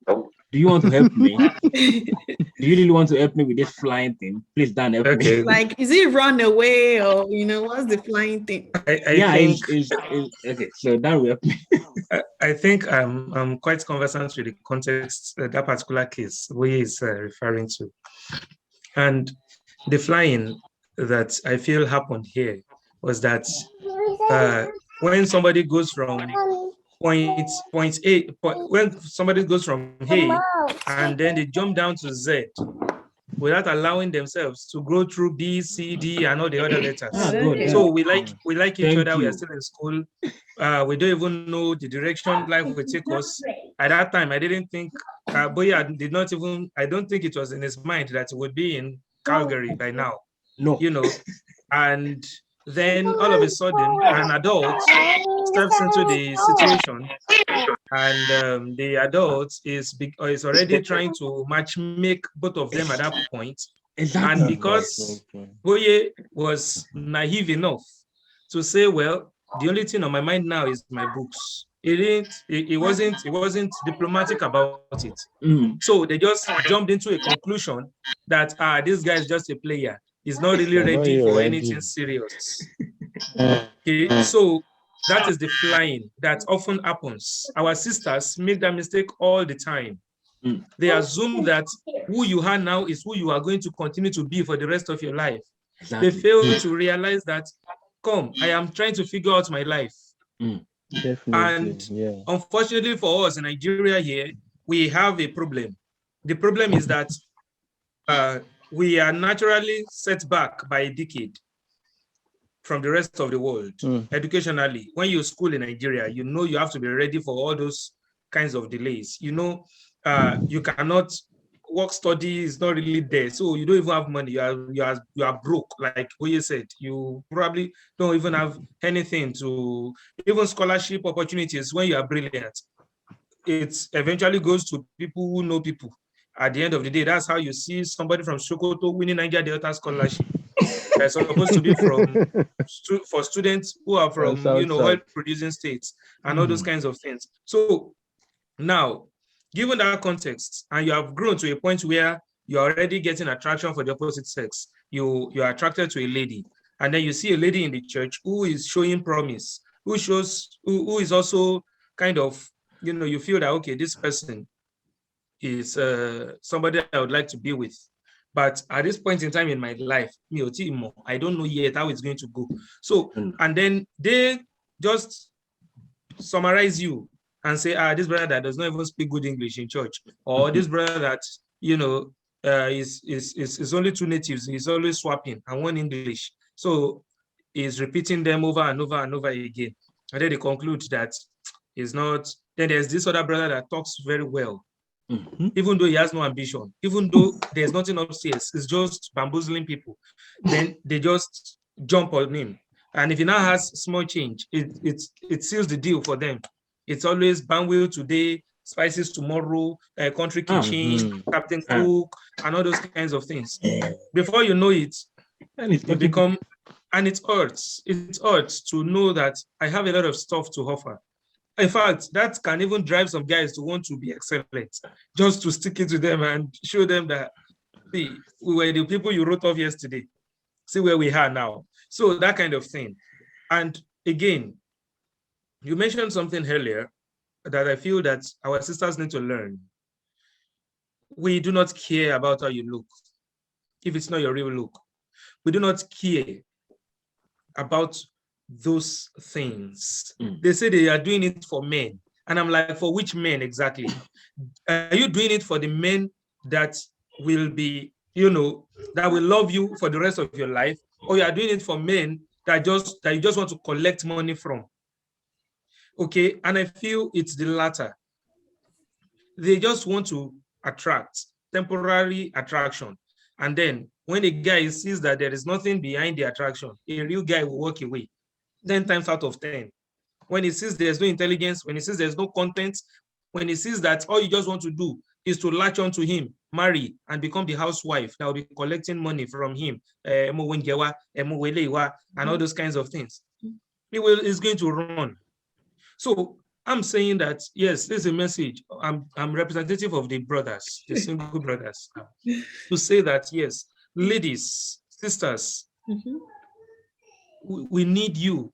Speaker 5: Do you want to help me? Do you really want to help me with this flying thing? Please, Dan, help me.
Speaker 1: Like, is it run away or what's the flying thing?
Speaker 2: I think
Speaker 5: it's okay. So Dan will help me.
Speaker 2: I think I'm quite conversant with the context that particular case we is referring to, and the flying that I feel happened here was that when somebody goes from point A, when somebody goes from A and then they jump down to Z without allowing themselves to go through B, C, D, and all the other letters. So we like each other. We are still in school. We don't even know the direction life will take us. At that time, I didn't think, Boya did not even, I don't think it was in his mind that it would be in Calgary by now.
Speaker 5: No.
Speaker 2: And then all of a sudden, an adult steps into the situation, and the adult is already trying to make both of them at that point. Exactly. And because Boye was naive enough to say, well, the only thing on my mind now is my books. It wasn't diplomatic about it. So they just jumped into a conclusion that this guy is just a player. He's not really ready for anything serious. Okay, so that is the flying that often happens. Our sisters make that mistake all the time. They assume that who you are now is who you are going to continue to be for the rest of your life. Exactly. They fail to realize that, I am trying to figure out my life. And unfortunately for us in Nigeria here, we have a problem. The problem is that we are naturally set back by a decade from the rest of the world. Educationally. When you school in Nigeria, you have to be ready for all those kinds of delays. You cannot work, study is not really there, so you don't even have money. You are broke, like Oye said. You probably don't even have anything to, even scholarship opportunities when you are brilliant. It eventually goes to people who know people. At the end of the day, that's how you see somebody from Sokoto winning Nigeria Delta scholarship. They're supposed to be for students who are from oil producing states and all those kinds of things. So now, given that context, and you have grown to a point where you're already getting attraction for the opposite sex, you are attracted to a lady, and then you see a lady in the church who is showing promise, who is also kind of, you feel that, okay, this person is somebody I would like to be with. But at this point in time in my life, I don't know yet how it's going to go. So, and then they just summarize you and say, this brother that does not even speak good English in church, or this brother that, is only two natives, he's always swapping and one English. So he's repeating them over and over and over again. And then they conclude that he's not. Then there's this other brother that talks very well, even though he has no ambition, even though there's nothing upstairs, it's just bamboozling people. Then they just jump on him. And if he now has small change, it seals the deal for them. It's always bandwheel today, spices tomorrow, country kitchen, Captain Cook, and all those kinds of things. Before you know it, you become, and it hurts. It hurts to know that I have a lot of stuff to offer. In fact, that can even drive some guys to want to be excellent, just to stick it to them and show them that, see, we were the people you wrote off yesterday. See where we are now. So that kind of thing. And again, you mentioned something earlier that I feel that our sisters need to learn. We do not care about how you look if it's not your real look. We do not care about those things. They say they are doing it for men. And I'm like, for which men exactly? Are you doing it for the men that will be, that will love you for the rest of your life? Or you are doing it for men that you just want to collect money from? Okay, and I feel it's the latter. They just want to attract, temporary attraction. And then when a guy sees that there is nothing behind the attraction, a real guy will walk away 10 times out of 10. When he sees there's no intelligence, when he sees there's no content, when he sees that all you just want to do is to latch on to him, marry, and become the housewife that will be collecting money from him, and all those kinds of things, he's going to run. So I'm saying that, yes, there's a message. I'm representative of the brothers, the single brothers, to say that, yes, ladies, sisters, we need you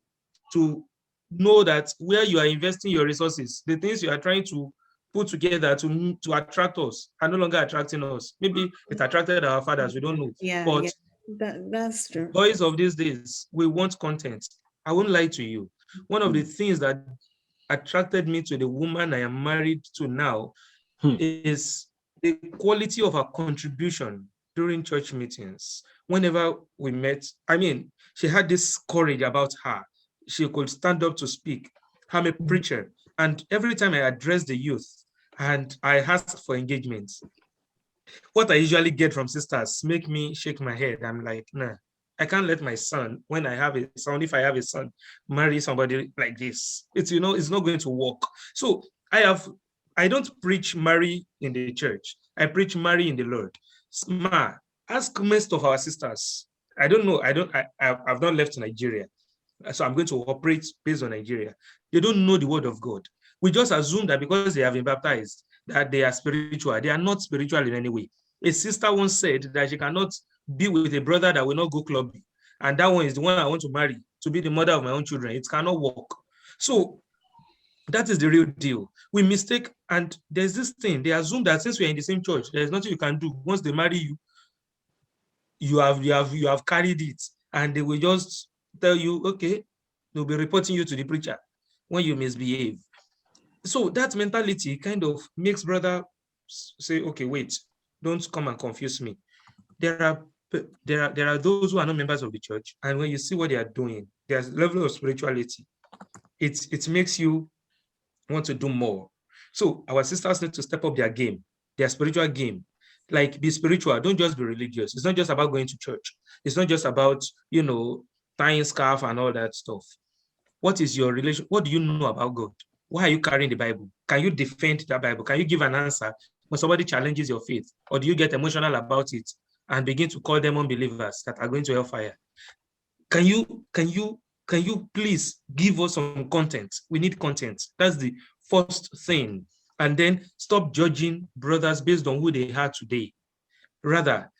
Speaker 2: to know that where you are investing your resources, the things you are trying to put together to attract us are no longer attracting us. Maybe it attracted our fathers, we don't know.
Speaker 1: Yeah,
Speaker 2: But
Speaker 1: yeah. That's true.
Speaker 2: boys of these days, we want content. I won't lie to you. One of the things that attracted me to the woman I am married to now is the quality of her contribution during church meetings. Whenever we met, I mean, she had this courage about her. She could stand up to speak. I'm a preacher. And every time I address the youth and I ask for engagements, what I usually get from sisters make me shake my head. I'm like, nah, I can't let my son, when I have a son, if I have a son, marry somebody like this. It's, it's not going to work. So I don't preach marry in the church. I preach marry in the Lord. Ma, ask most of our sisters. I don't know. I've not left Nigeria. So I'm going to operate based on Nigeria. They don't know the word of God. We just assume that because they have been baptized, that they are spiritual. They are not spiritual in any way. A sister once said that she cannot be with a brother that will not go clubbing. And that one is the one I want to marry to be the mother of my own children. It cannot work. So that is the real deal. We mistake, and there's this thing. They assume that since we're in the same church, there's nothing you can do. Once they marry you, you have carried it, and they will just tell you, okay, they'll be reporting you to the preacher when you misbehave. So that mentality kind of makes brother say, okay, wait, don't come and confuse me. There are those who are not members of the church, and when you see what they are doing, there's a level of spirituality. It makes you want to do more. So our sisters need to step up their game, their spiritual game. Like, be spiritual, don't just be religious. It's not just about going to church. It's not just about, tying scarf and all that stuff. What is your relation? What do you know about God? Why are you carrying the Bible? Can you defend that Bible? Can you give an answer when somebody challenges your faith? Or do you get emotional about it and begin to call them unbelievers that are going to hellfire? Can you please give us some content? We need content. That's the first thing. And then stop judging brothers based on who they are today. Rather,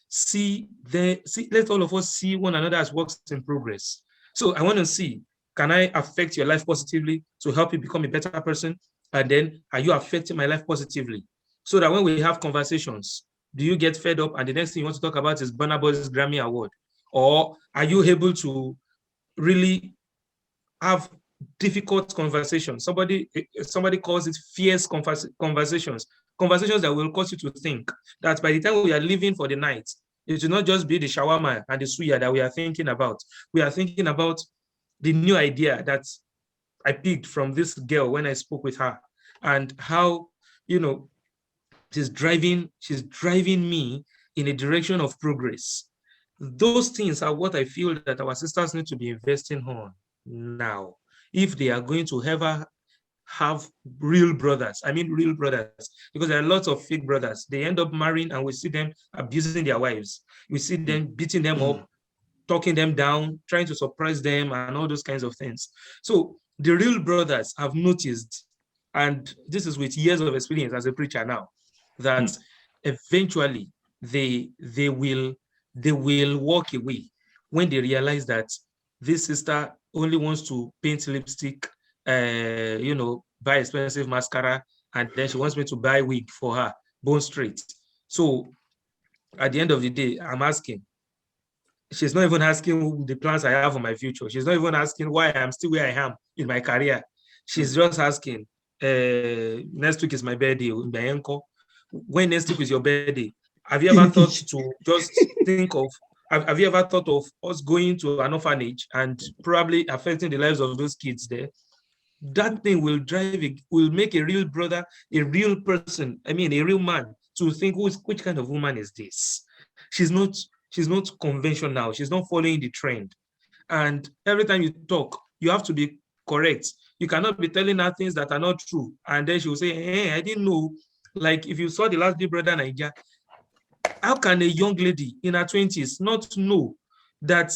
Speaker 2: let all of us see one another as works in progress. So I want to see, can I affect your life positively to help you become a better person? And then, are you affecting my life positively? So that when we have conversations, do you get fed up and the next thing you want to talk about is Burna Boy's Grammy Award? Or are you able to really have difficult conversations? Somebody calls it fierce conversations that will cause you to think that by the time we are leaving for the night, it will not just be the shawarma and the suya that we are thinking about. We are thinking about the new idea that I picked from this girl when I spoke with her, and how, she's driving me in a direction of progress. Those things are what I feel that our sisters need to be investing on now, if they are going to ever have real brothers. I mean real brothers, because there are lots of fake brothers. They end up marrying and we see them abusing their wives. We see them beating them up, talking them down, trying to suppress them, and all those kinds of things. So the real brothers have noticed, and this is with years of experience as a preacher now, that eventually they will walk away when they realize that this sister only wants to paint lipstick, buy expensive mascara, and then she wants me to buy wig for her, bone straight. So at the end of the day, I'm asking, she's not even asking the plans I have for my future. She's not even asking why I'm still where I am in my career. She's just asking, next week is my birthday. When next week is your birthday? Have you ever thought to just think of, have you ever thought of us going to an orphanage and probably affecting the lives of those kids there? That thing will make a real brother, a real person, I mean, a real man, to think, which kind of woman is this? She's not conventional. She's not following the trend. And every time you talk, you have to be correct. You cannot be telling her things that are not true. And then she will say, hey, I didn't know. Like if you saw the last Big Brother Nigeria, how can a young lady in her 20s not know that,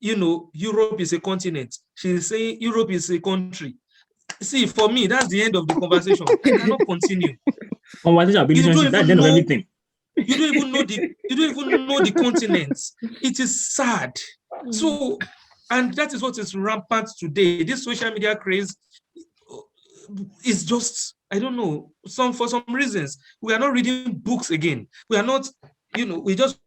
Speaker 2: Europe is a continent? She's saying Europe is a country. See, for me, that's the end of the conversation. I cannot continue.
Speaker 5: Conversation,
Speaker 2: You don't
Speaker 5: relationship, that's the
Speaker 2: even
Speaker 5: end of
Speaker 2: know.
Speaker 5: everything.
Speaker 2: You don't even know the continents. It is sad. So, and that is what is rampant today. This social media craze is just, I don't know, for some reasons, we are not reading books again. We are not, we just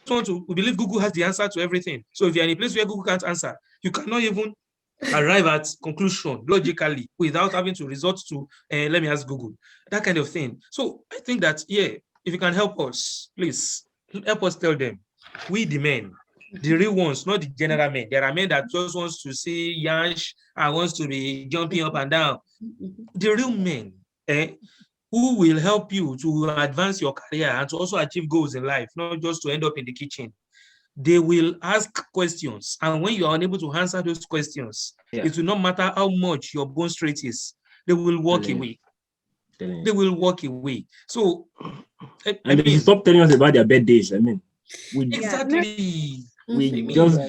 Speaker 2: we believe Google has the answer to everything. So if you're in a place where Google can't answer, you cannot even arrive at conclusion logically without having to resort to, let me ask Google, that kind of thing. So I think that, if you can help us, please help us tell them, we the men, the real ones, not the general men. There are men that just wants to see Yansh and wants to be jumping up and down. The real men, who will help you to advance your career and to also achieve goals in life, not just to end up in the kitchen. They will ask questions. And when you are unable to answer those questions, it will not matter how much your bone straight is, they will walk away. They will walk away. So,
Speaker 5: and they should stop telling us about their bad days. I mean,
Speaker 2: exactly.
Speaker 5: We just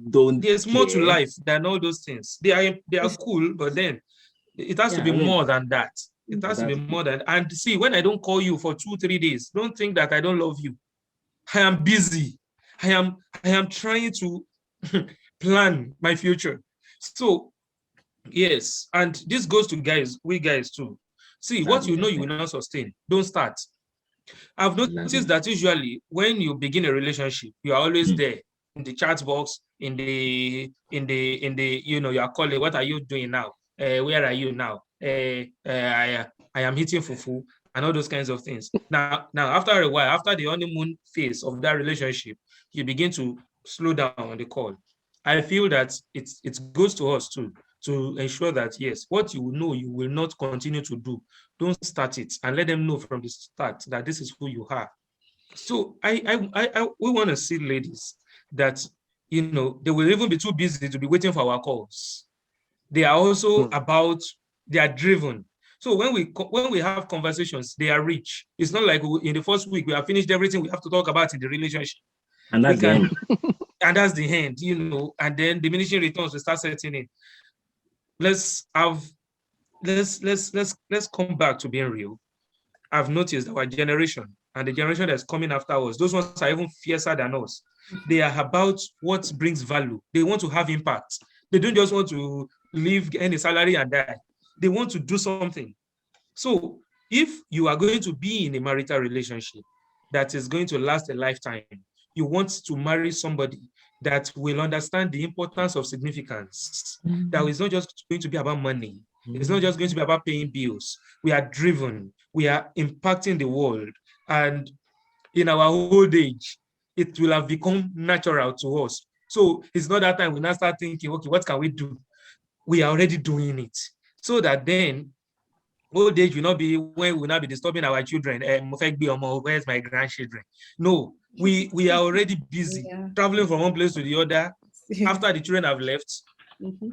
Speaker 5: don't.
Speaker 2: There's more to life than all those things. They are cool, but then it has to be more than that. It has to be more than. And see, when I don't call you for 2-3 days, don't think that I don't love you. I am busy. I am trying to plan my future. So yes, and this goes to guys, we guys too. See, what you know you will not sustain, don't start. I've noticed that usually when you begin a relationship, you are always there in the chat box, you are calling, what are you doing now? Where are you now? I am hitting fufu and all those kinds of things. Now, after a while, after the honeymoon phase of that relationship, you begin to slow down on the call. I feel that it goes to us too, to ensure that, yes, what you know you will not continue to do, don't start it, and let them know from the start that this is who you are. So we want to see ladies that, they will even be too busy to be waiting for our calls. They are also they are driven. So when we have conversations, they are rich. It's not like in the first week we have finished everything we have to talk about in the relationship.
Speaker 5: And that's the end.
Speaker 2: And that's the end, and then diminishing returns will start setting in. Let's come back to being real. I've noticed our generation and the generation that's coming after us, those ones are even fiercer than us. They are about what brings value. They want to have impact. They don't just want to live, any salary and die. They want to do something. So if you are going to be in a marital relationship that is going to last a lifetime, you want to marry somebody that will understand the importance of significance, that is not just going to be about money. It's not just going to be about paying bills. We are driven. We are impacting the world. And in our old age, it will have become natural to us. So it's not that time we now start thinking, okay, what can we do? We are already doing it. So that then old age will not be when we will not be disturbing our children. Where's my grandchildren? No, we are already busy traveling from one place to the other after the children have left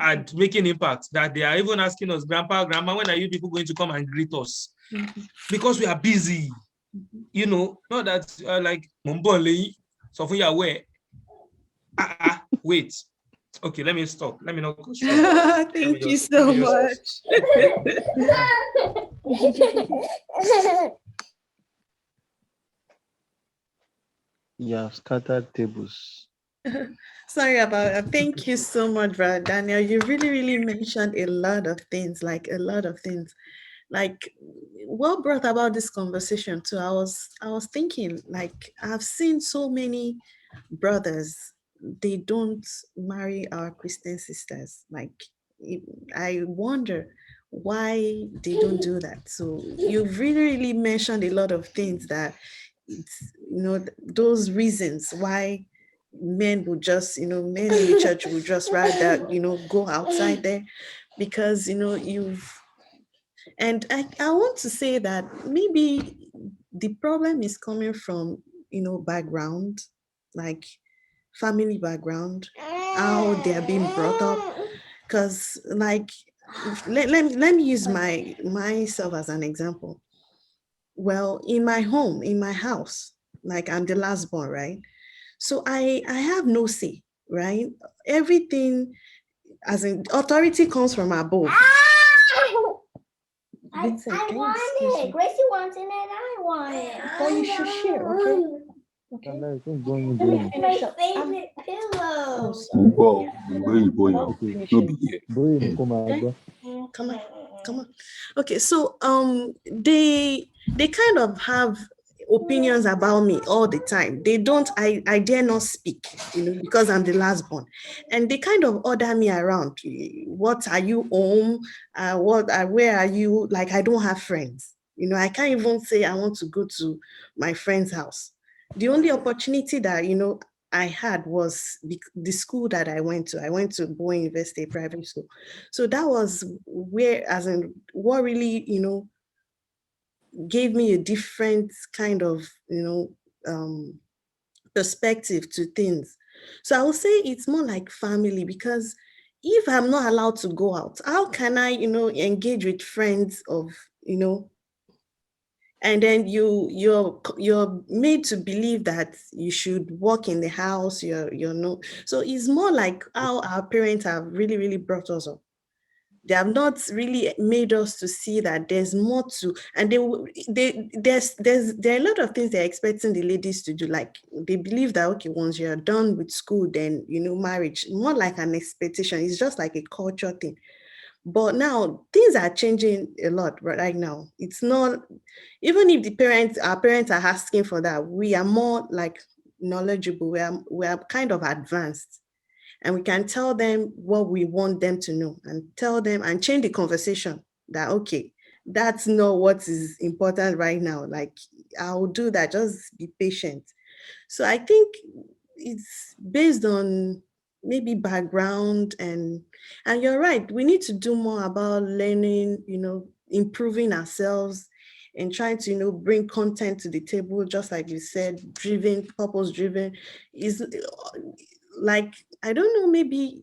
Speaker 2: and making impact, that they are even asking us, Grandpa, Grandma, when are you people going to come and greet us? Because we are busy. Not that like Mumbole, so for you aware. Wait. Okay, let me stop. Let me not go straight.
Speaker 1: Thank you so much.
Speaker 6: You have scattered tables.
Speaker 1: Sorry about that. Thank you so much, Brother Daniel. You really, really mentioned a lot of things, like a lot of things. Like what brought about this conversation too? I was thinking, like, I've seen so many brothers, they don't marry our Christian sisters. Like, I wonder why they don't do that. So you've really, really mentioned a lot of things that it's, those reasons why men would just, men in the church would just rather, go outside there because, and I want to say that maybe the problem is coming from, background. Like, family background, how they are being brought up. Because like, let me use myself as an example. Well, in my home, in my house, like I'm the last born, right? So I have no say, right? Everything, as in authority, comes from above. Vincent,
Speaker 7: I
Speaker 1: can you
Speaker 7: want
Speaker 1: excuse
Speaker 7: it.
Speaker 1: me?
Speaker 7: Gracie wants it and I want it.
Speaker 1: But you should share, okay? Okay.
Speaker 6: I'm like, what's going
Speaker 1: Let me
Speaker 6: on?
Speaker 7: My
Speaker 1: finish up.
Speaker 7: favorite
Speaker 1: Oh,
Speaker 7: pillow.
Speaker 1: sorry.
Speaker 3: Wow,
Speaker 1: Yeah.
Speaker 3: where you boy
Speaker 1: Let me
Speaker 3: now?
Speaker 6: Okay,
Speaker 1: finish
Speaker 3: No
Speaker 1: it.
Speaker 3: be here.
Speaker 6: boy,
Speaker 2: Mm.
Speaker 1: Okay.
Speaker 6: Nkomagba.
Speaker 1: Come on. Come on. Okay, so they kind of have opinions about me all the time. They don't, I dare not speak, because I'm the last born. And they kind of order me around. What are you home? Where are you? Like, I don't have friends. I can't even say I want to go to my friend's house. The only opportunity that I had was the school that I went to. I went to Bowen University private school. So that was where, as in, what really, gave me a different kind of, perspective to things. So I would say it's more like family, because if I'm not allowed to go out, how can I, engage with friends of, you know, and then you're made to believe that you should work in the house. You're no. So it's more like how our parents have really, really brought us up. They have not really made us to see that there's more to, and there are a lot of things they're expecting the ladies to do. Like, they believe that, okay, once you're done with school, then marriage, more like an expectation. It's just like a culture thing. But now things are changing a lot right now. It's not, even if our parents are asking for that, we are more like knowledgeable. We are kind of advanced, and we can tell them what we want them to know, and tell them and change the conversation that, okay, that's not what is important right now. Like, I'll do that, just be patient. So I think it's based on maybe background, and you're right, we need to do more about learning, improving ourselves, and trying to bring content to the table, just like you said, driven, purpose driven. Is like, I don't know, maybe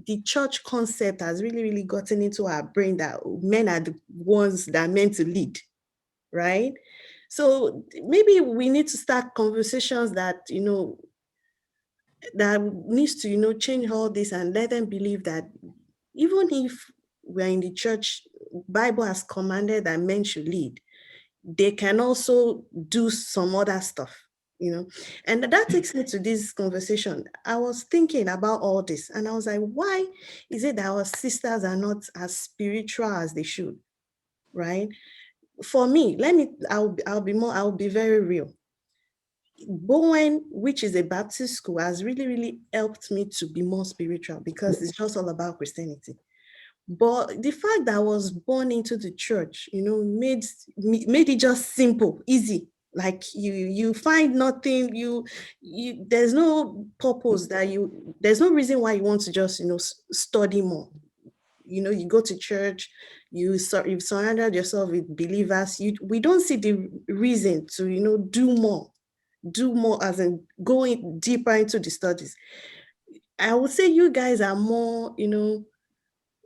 Speaker 1: the church concept has really, really gotten into our brain that men are the ones that are meant to lead, right? So maybe we need to start conversations that needs to change all this, and let them believe that even if we're in the church, Bible has commanded that men should lead, they can also do some other stuff, you know. And that takes me to this conversation. I was thinking about all this, and I was like, why is it that our sisters are not as spiritual as they should, right? For me, I'll be very real. Bowen, which is a Baptist school, has really, really helped me to be more spiritual, because it's just all about Christianity. But the fact that I was born into the church, made it just simple, easy. Like, you find nothing, there's no purpose there's no reason why you want to just study more. You go to church, you've surrounded yourself with believers. We don't see the reason to do more, as in going deeper into the studies. I would say you guys are more,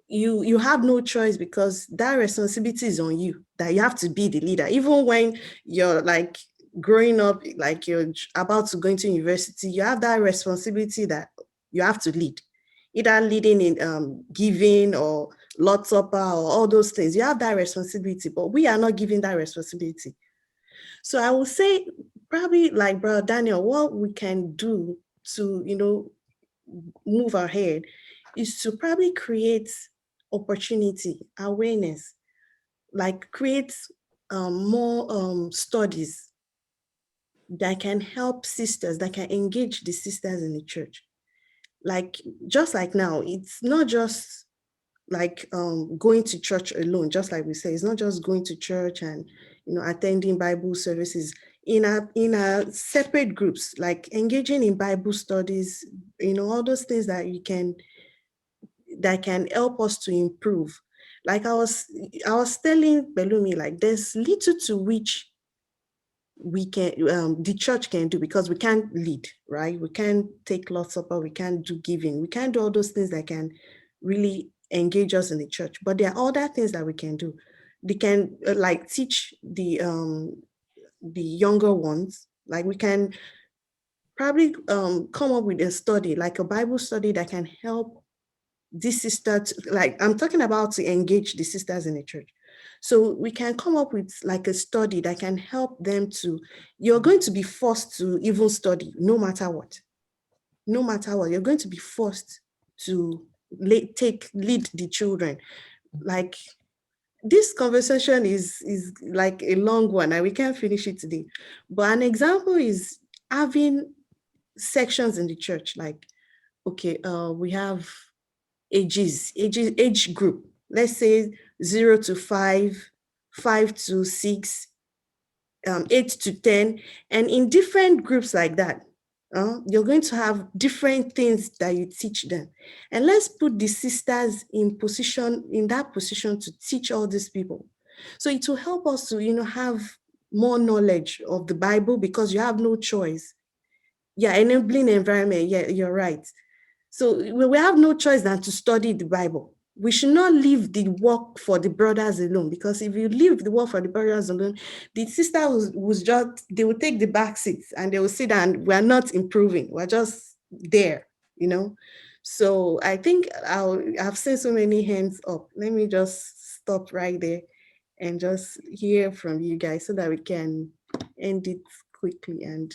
Speaker 1: you have no choice, because that responsibility is on you, that you have to be the leader. Even when you're like growing up, like you're about to go into university, you have that responsibility that you have to lead, either leading in giving, or lots of power, or all those things. You have that responsibility, but we are not given that responsibility. So I would say, probably, like Brother Daniel, what we can do to move ahead is to probably create opportunity, awareness, like create more studies that can help sisters, that can engage the sisters in the church. Like, just like now, it's not just like going to church alone. Just like we say, it's not just going to church and attending Bible services. In a separate groups, like engaging in Bible studies, all those things that can help us to improve. Like, I was telling Belumi, like, there's little to which the church can do, because we can't lead, right? We can't take Lord's Supper, we can't do giving, we can't do all those things that can really engage us in the church. But there are other things that we can do. They can like teach the younger ones. Like we can probably come up with a study, like a Bible study that can help this sister like I'm talking about to engage the sisters in the church. So we can come up with like a study that can help them to, you're going to be forced to even study no matter what. No matter what, you're going to be forced to lead the children. Like this conversation is like a long one and we can't finish it today. But an example is having sections in the church, like, okay, we have age group. Let's say 0 to 5, 5 to 6, 8 to 10, and in different groups like that. You're going to have different things that you teach them. And let's put the sisters in that position to teach all these people. So it will help us to, have more knowledge of the Bible, because you have no choice. Yeah, enabling environment. Yeah, you're right. So we have no choice than to study the Bible. We should not leave the work for the brothers alone, because if you leave the work for the brothers alone, the sister was just, they will take the back seats and they will sit down. We're not improving. We're just there. So I think I've seen so many hands up. Let me just stop right there and just hear from you guys so that we can end it quickly. And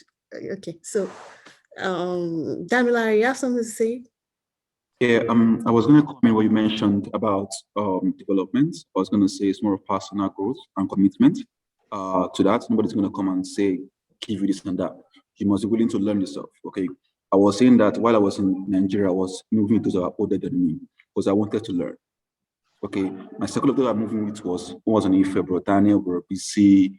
Speaker 1: okay, so Damila, you have something to say?
Speaker 3: Yeah, I was going to comment what you mentioned about development. I was going to say it's more of personal growth and commitment to that. Nobody's going to come and say, give you this and that. You must be willing to learn yourself. Okay. I was saying that while I was in Nigeria, I was moving with those that are older than me because I wanted to learn. Okay. My circle of those I'm moving with was an Ife, bro, Daniel, bro, BC,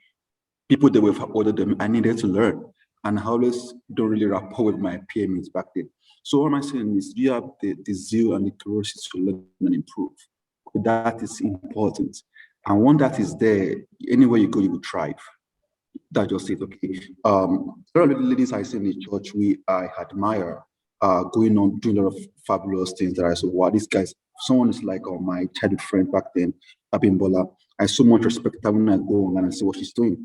Speaker 3: people that were older than me. I needed to learn. And I always don't really rapport with my peer mates back then. So what am I saying is, you have the zeal and the curiosity to learn and improve. That is important. And when that is there, anywhere you go, you will thrive. That just it, okay. There are ladies I see in the church I admire, going on doing a lot of fabulous things that I said, wow, these guys, someone is like my childhood friend back then, Abimbola. I so much respect her when I go online and see what she's doing.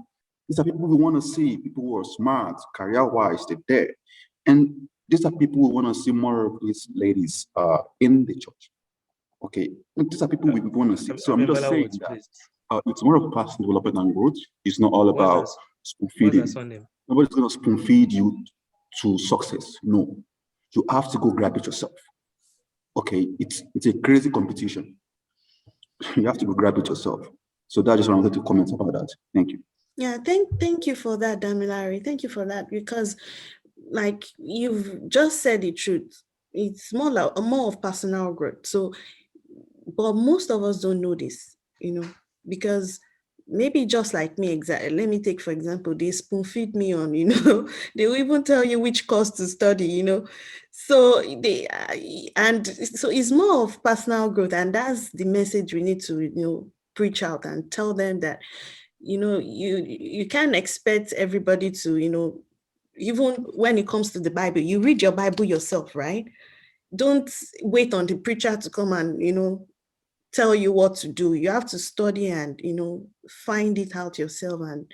Speaker 3: These are people we want to see, people who are smart, career-wise, they're there. And these are people we want to see more of these ladies in the church. Okay, and these are people we want to see. So I'm just saying that it's more of personal development and growth. It's not all about spoon feeding. Nobody's going to spoon feed you to success. No, you have to go grab it yourself. Okay, it's a crazy competition. You have to go grab it yourself. So that's just what I wanted to comment about that. Thank you.
Speaker 1: Yeah, thank you for that, Damilari. Thank you for that, because like you've just said the truth. It's more of personal growth. So, but most of us don't know this, because maybe just like me, exactly. Let me take, for example, they spoon feed me on, they will even tell you which course to study, So so it's more of personal growth, and that's the message we need to, preach out and tell them that, you can't expect everybody to, even when it comes to the Bible, you read your Bible yourself, right? Don't wait on the preacher to come and, tell you what to do. You have to study and, find it out yourself and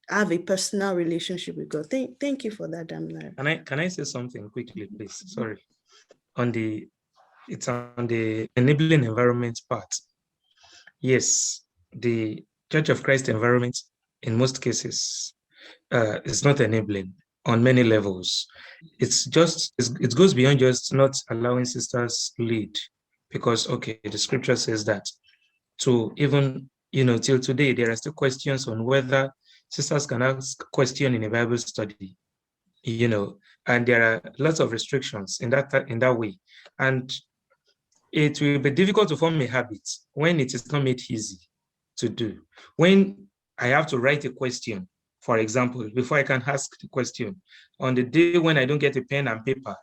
Speaker 1: have a personal relationship with God. Thank you for that, Damla.
Speaker 2: Can I say something quickly, please? Sorry. It's on the enabling environment part. Yes, the Church of Christ environment in most cases is not enabling on many levels. It goes beyond just not allowing sisters lead, because okay, the scripture says that. To even, till today, there are still questions on whether sisters can ask a question in a Bible study, and there are lots of restrictions in that way. And it will be difficult to form a habit when it is not made easy to do. When I have to write a question, for example, before I can ask the question, on the day when I don't get a pen and paper,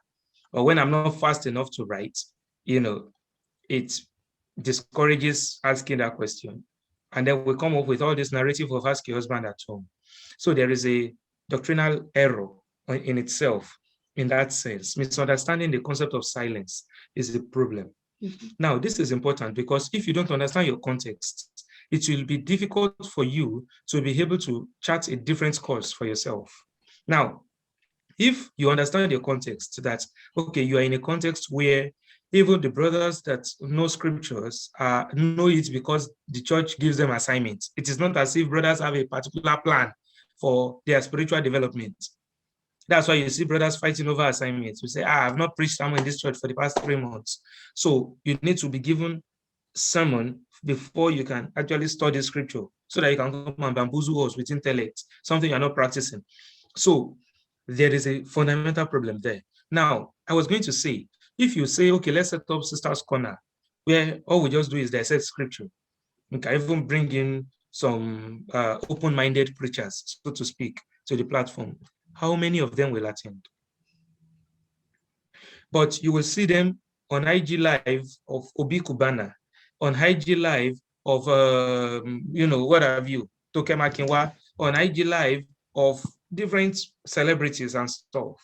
Speaker 2: or when I'm not fast enough to write, it discourages asking that question. And then we come up with all this narrative of ask your husband at home. So there is a doctrinal error in itself in that sense. Misunderstanding the concept of silence is a problem. Now, this is important because if you don't understand your context, it will be difficult for you to be able to chart a different course for yourself. Now, if you understand your context, that, okay, you are in a context where even the brothers that know scriptures know it because the church gives them assignments. It is not as if brothers have a particular plan for their spiritual development. That's why you see brothers fighting over assignments. We say, I've not preached sermon in this church for the past 3 months. So you need to be given sermon before you can actually study scripture so that you can come and bamboozle us with intellect, something you're not practicing. So there is a fundamental problem there. Now, I was going to say, if you say, okay, let's set up Sisters Corner, where all we just do is dissect scripture, we can even bring in some open-minded preachers, so to speak, to the platform. How many of them will attend? But you will see them on IG Live of Obi Kubana, on IG Live of, what have you, Toke Makinwa, on IG Live of different celebrities and stuff.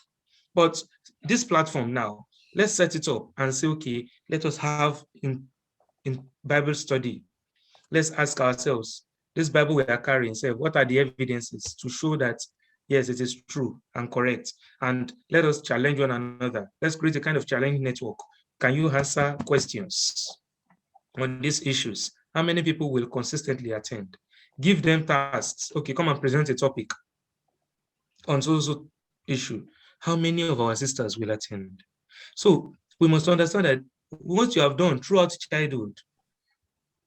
Speaker 2: But this platform now, let's set it up and say, okay, let us have in Bible study. Let's ask ourselves, this Bible we are carrying, say, what are the evidences to show that, yes, it is true and correct? And let us challenge one another. Let's create a kind of challenge network. Can you answer questions on these issues? How many people will consistently attend? Give them tasks. Okay, come and present a topic on so issue. How many of our sisters will attend? So we must understand that what you have done throughout childhood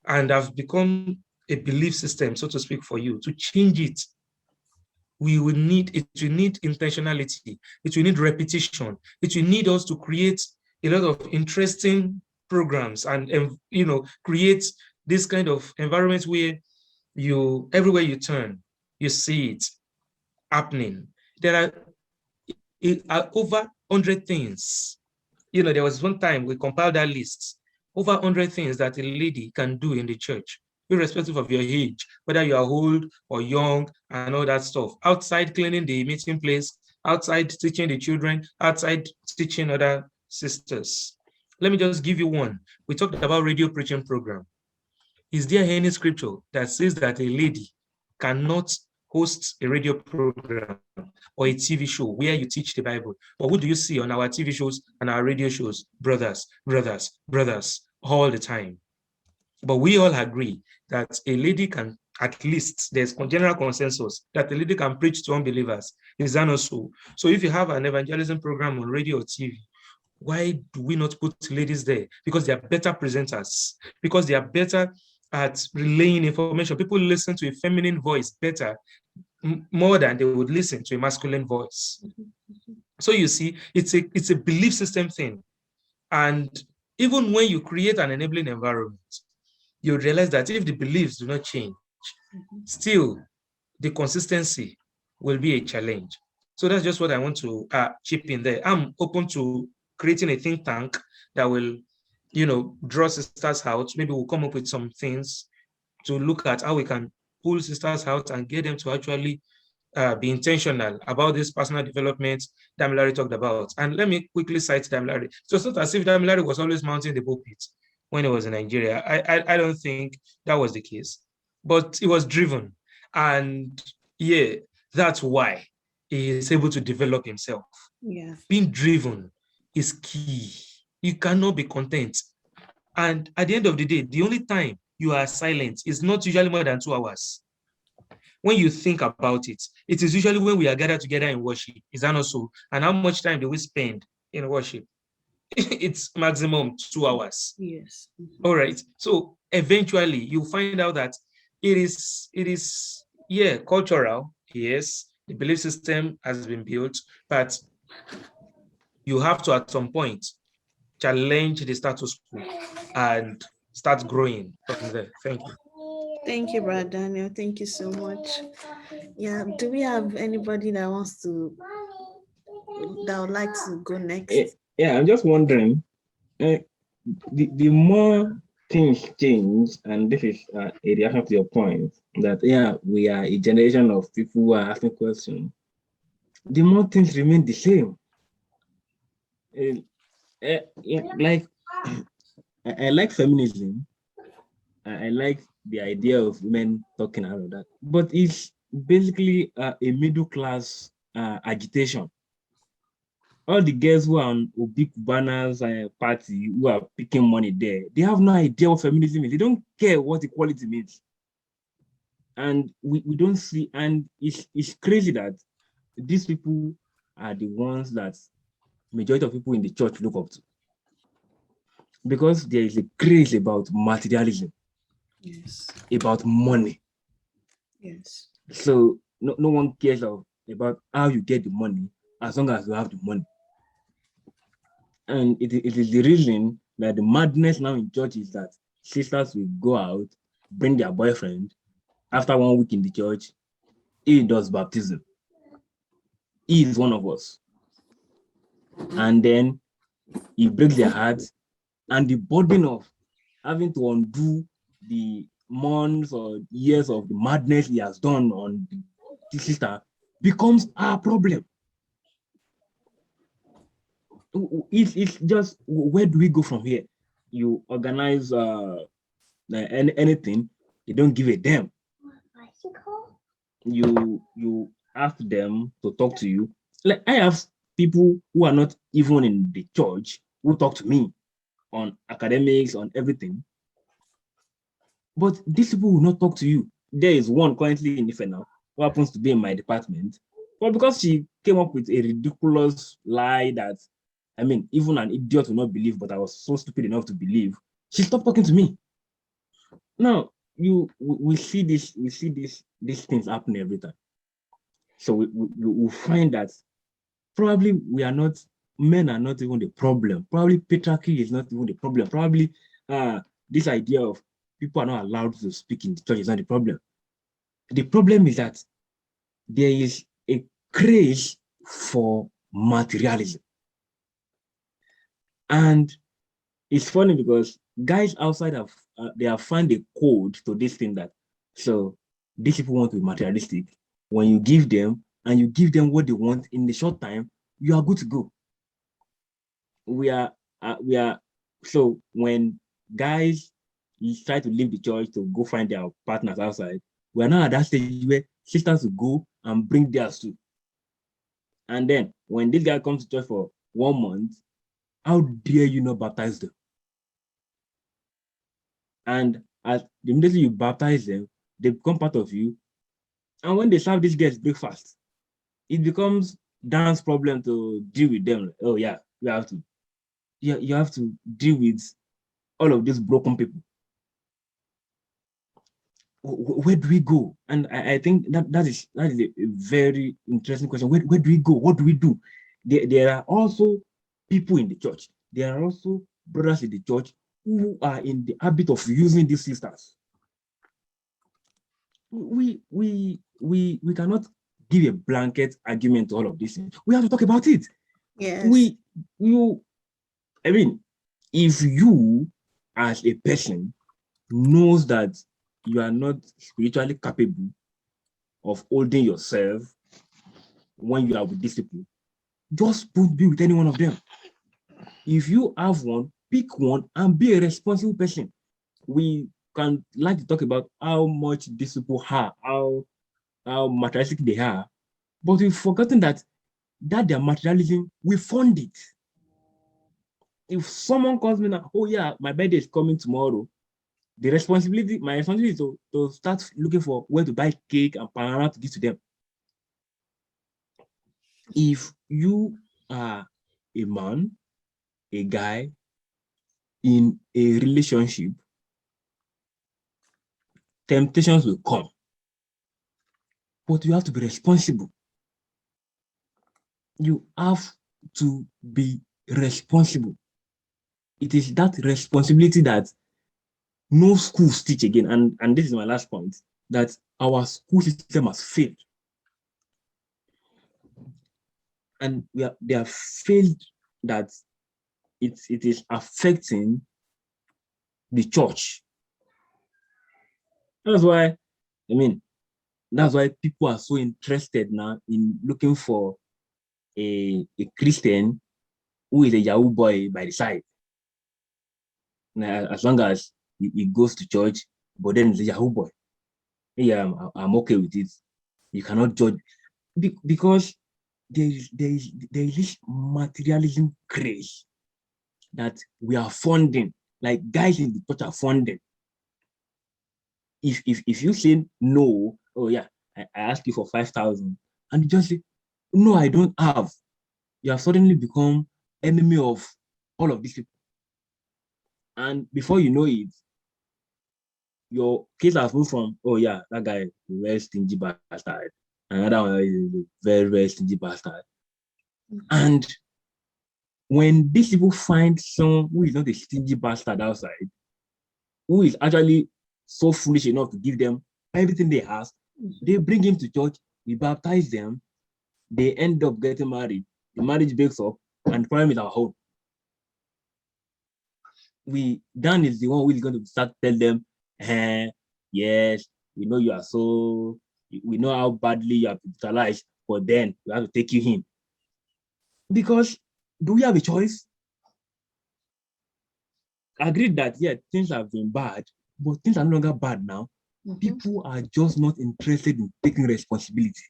Speaker 2: and have become a belief system, so to speak, for you, to change it, it will need intentionality, it will need repetition, it will need us to create a lot of interesting programs and create this kind of environment where everywhere you turn, you see it happening. There are over 100 things. There was one time we compiled that list, over 100 things that a lady can do in the church, irrespective of your age, whether you are old or young and all that stuff. Outside cleaning the meeting place, outside teaching the children, outside teaching other sisters. Let me just give you one. We talked about radio preaching program. Is there any scripture that says that a lady cannot host a radio program or a TV show where you teach the Bible? But who do you see on our TV shows and our radio shows? Brothers, brothers, brothers, all the time. But we all agree that a lady can, at least there's general consensus that a lady can preach to unbelievers. Is that not so? So if you have an evangelism program on radio or TV, why do we not put ladies there? Because they are better presenters, because they are better at relaying information. People listen to a feminine voice better, more than they would listen to a masculine voice. So you see, it's a belief system thing. And even when you create an enabling environment, you realize that if the beliefs do not change, still the consistency will be a challenge. So that's just what I want to chip in there. I'm open to creating a think tank that will, draw sisters out. Maybe we'll come up with some things to look at how we can pull sisters out and get them to actually be intentional about this personal development Damilare talked about. And let me quickly cite Damilare. So it's not as if Damilare was always mounting the pulpit when he was in Nigeria. I don't think that was the case. But he was driven. And yeah, that's why he is able to develop himself.
Speaker 1: Yeah.
Speaker 2: Being driven is key. You cannot be content. And at the end of the day, the only time you are silent is not usually more than 2 hours. When you think about it, it is usually when we are gathered together in worship. Is that not so? And how much time do we spend in worship? It's maximum 2 hours.
Speaker 1: Yes.
Speaker 2: All right. So eventually you find out that it is cultural. Yes, the belief system has been built, but you have to at some point challenge the status quo and start growing from there. Thank you.
Speaker 1: Thank you, Brother Daniel. Thank you so much. Yeah. Do we have anybody that would like to go next?
Speaker 5: Yeah, I'm just wondering, the more things change, and this is a reaction to your point that we are a generation of people who are asking questions. The more things remain the same. Uh, like I like feminism. I like the idea of women talking out of that, but it's basically a middle class agitation. All the girls who are on Obi Kubana's party who are picking money there, they have no idea what feminism is. They don't care what equality means. And we don't see, and it's crazy that these people are the ones that majority of people in the church look up to. Because there is a craze about materialism,
Speaker 1: Yes.
Speaker 5: about money.
Speaker 1: Yes.
Speaker 5: So no one cares about how you get the money as long as you have the money. And it is the reason that the madness now in church is that sisters will go out, bring their boyfriend. After 1 week in the church, he does baptism. He is one of us. And then he breaks their hearts, and the burden of having to undo the months or years of the madness he has done on the sister becomes our problem. It's just, where do we go from here? You organize anything, they don't give a damn.
Speaker 7: Bicycle?
Speaker 5: You ask them to talk to you. Like, I have people who are not even in the church who talk to me on academics, on everything. But these people will not talk to you. There is one currently in Ife now who happens to be in my department. But because she came up with a ridiculous lie that, I mean, even an idiot will not believe, but I was so stupid enough to believe, she stopped talking to me. Now, we see these things happening every time. So we find that probably men are not even the problem. Probably patriarchy is not even the problem. Probably this idea of people are not allowed to speak in the church is not the problem. The problem is that there is a craze for materialism. And it's funny because guys outside they have found a code to this thing that, so these people want to be materialistic. When you give them and you give them what they want in the short time, you are good to go. We are so when guys try to leave the church to go find their partners outside, we're now at that stage where sisters will go and bring theirs too. And then when this guy comes to church for 1 month, how dare you not baptize them? And as immediately you baptize them, they become part of you. And when they serve these guys breakfast, it becomes dance problem to deal with them. Oh yeah, you have to deal with all of these broken people. Where do we go? And I think that is a very interesting question. Where do we go? What do we do? There are also people in the church. There are also brothers in the church who are in the habit of using these sisters. We cannot give a blanket argument to all of this. We have to talk about it.
Speaker 1: Yes.
Speaker 5: I mean, if you as a person knows that you are not spiritually capable of holding yourself when you are with these people, just don't be with any one of them. If you have one, pick one and be a responsible person. We can like to talk about how much these people are, how materialistic they are, but we've forgotten that their materialism, we fund it. If someone calls me now, oh yeah, my birthday is coming tomorrow, my responsibility is to start looking for where to buy cake and banana to give to them. If you are a man, a guy in a relationship, temptations will come, but you have to be responsible. You have to be responsible. It is that responsibility that no schools teach again. And this is my last point, that our school system has failed. And they have failed that it is affecting the church. That's why, I mean, that's why people are so interested now in looking for a Christian who is a Yahoo boy by the side. Now, as long as he goes to church, but then he's a Yahoo boy. Yeah, I'm okay with it. You cannot judge because there is this materialism craze that we are funding. Like guys in the church are funding. If you say no, oh yeah, I ask you for 5,000, and you just say no, I don't have. You have suddenly become enemy of all of these people, and before you know it, your case has moved from, oh yeah, that guy is a very stingy bastard, another one is a very very stingy bastard, and when these people find someone who is not a stingy bastard outside, who is actually so foolish enough to give them everything they have, they bring him to church, we baptize them, they end up getting married, the marriage breaks up, and the problem is our home. Dan is the one who is going to start tell them, yes, we know you are so, we know how badly you are brutalized, but then we have to take you in. Because do we have a choice? Agreed that, yeah, things have been bad, but things are no longer bad now. People are just not interested in taking responsibility.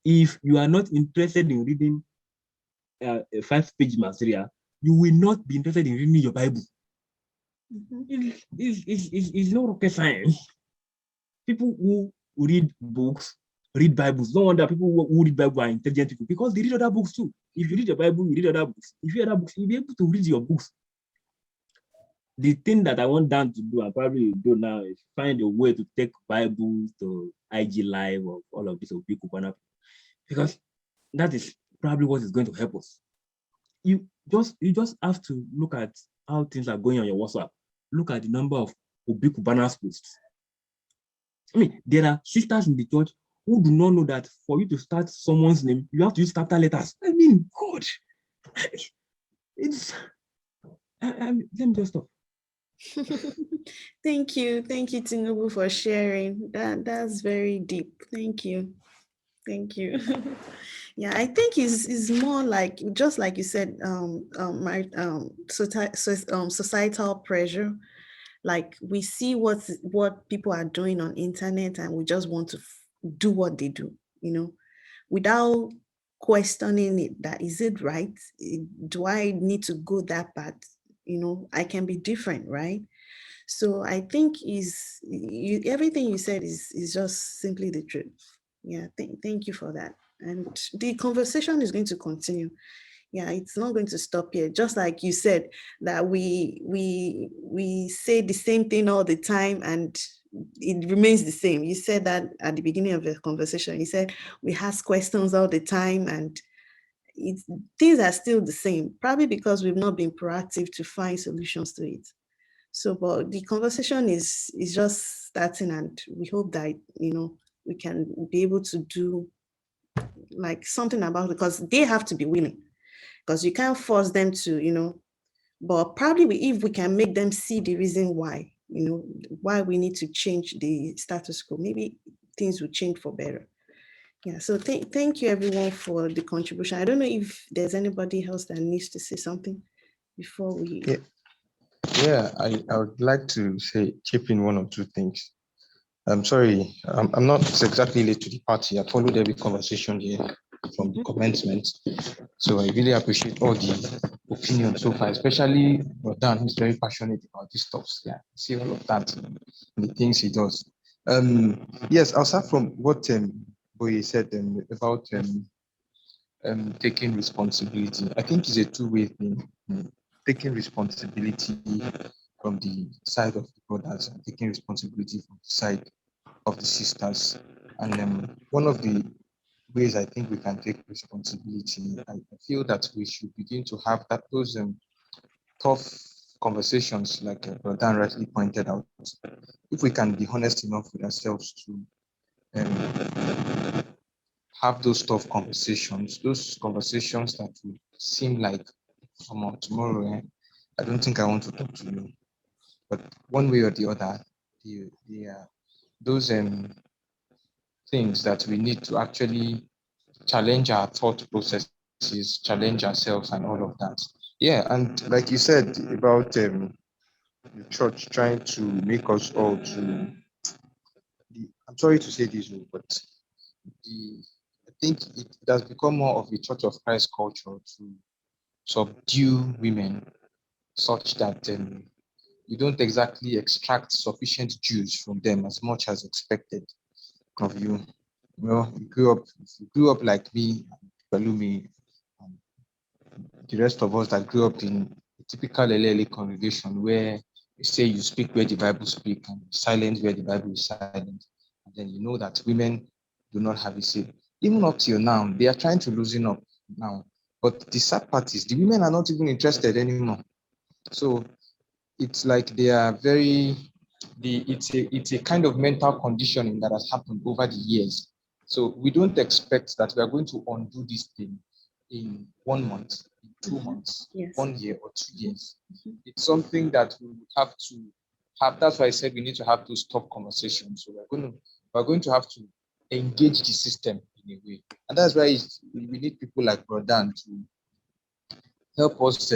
Speaker 5: If you are not interested in reading a 5-page material, you will not be interested in reading your Bible. It's not rocket science. People who read books, read Bibles. No wonder people who read Bible are intelligent people because they read other books too. If you read your Bible, you read other books. If you read other books, you'll be able to read your books. The thing that I want Dan to do, and probably do now, is find a way to take Bibles to IG Live or all of this or big Kubana, because that is probably what is going to help us. You just have to look at how things are going on your WhatsApp. Look at the number of Obi Kubanas posts. I mean, there are sisters in the church who do not know that for you to start someone's name, you have to use capital letters. I mean, God, it's. Let me just stop.
Speaker 1: Thank you, Tinubu, for sharing. That's very deep. Thank you. Yeah, I think is more like, just like you said, societal pressure. Like we see what people are doing on internet, and we just want to do what they do, without questioning it. That is it right? Do I need to go that path? I can be different, right? So I think everything you said is just simply the truth. Yeah, thank you for that. And the conversation is going to continue. Yeah, it's not going to stop here. Just like you said, that we say the same thing all the time and it remains the same. You said that at the beginning of the conversation. You said we ask questions all the time and things are still the same, probably because we've not been proactive to find solutions to it. So, but the conversation is just starting, and we hope that we can be able to do like something about it, because they have to be willing, because you can't force them to, but probably if we can make them see the reason why, why we need to change the status quo, maybe things will change for better. Yeah, so thank you everyone for the contribution. I don't know if there's anybody else that needs to say something before we.
Speaker 6: Yeah, I would like to say, chip in one or two things. I'm sorry, I'm not exactly late to the party. I followed every conversation here from the commencement. So I really appreciate all the opinions so far, especially Dan, who's very passionate about these stuff. Yeah, see all of that and the things he does. Yes, I'll start from what Boye said about taking responsibility. I think it's a two-way thing. Taking responsibility from the side of the brothers and taking responsibility from the side of the sisters. And one of the ways I think we can take responsibility, I feel that we should begin to have those tough conversations, like Dan rightly pointed out. If we can be honest enough with ourselves to have those tough conversations, those conversations that would seem like, come on, tomorrow, I don't think I want to talk to you. But one way or the other, the those things that we need to actually challenge our thought processes, challenge ourselves, and all of that. Yeah, and like you said about the church trying to make us all to. I'm sorry to say this, but I think it has become more of a Church of Christ culture to subdue women such that you don't exactly extract sufficient juice from them as much as expected of you. Well, if you grew up like me, Balumi, and the rest of us that grew up in a typical LLA congregation where you say you speak where the Bible speaks and silent where the Bible is silent, and then you know that women do not have a say. Even up till now, they are trying to loosen up now. But the sad part is the women are not even interested anymore. So it's like they are it's a kind of mental conditioning that has happened over the years. So we don't expect that we are going to undo this thing in 1 month, in 2 months,
Speaker 1: Yes.
Speaker 6: 1 year or 2 years. It's something that we would have to have. That's why I said we need to have those tough conversations. So we're going to have to engage the system in a way. And that's why we need people like Brodan to help us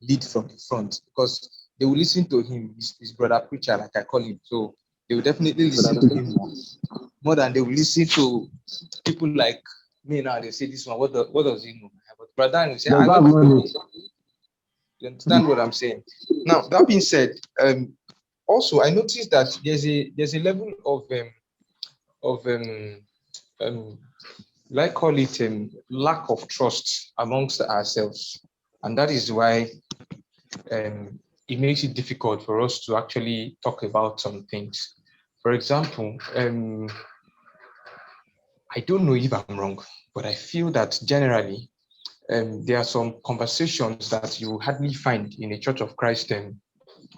Speaker 6: lead from the front, because they will listen to him, his brother preacher, like I call him. So they will definitely listen to him more than they will listen to people like me now. They say this one, what does he know? But brother will say,
Speaker 4: Does
Speaker 6: what
Speaker 4: that
Speaker 6: does he
Speaker 4: money?
Speaker 6: know? You understand what I'm saying? Now, that being said, also I noticed that there's a level of like call it lack of trust amongst ourselves, and that is why it makes it difficult for us to actually talk about some things. For example, I don't know if I'm wrong, but I feel that generally there are some conversations that you hardly find in a Church of Christ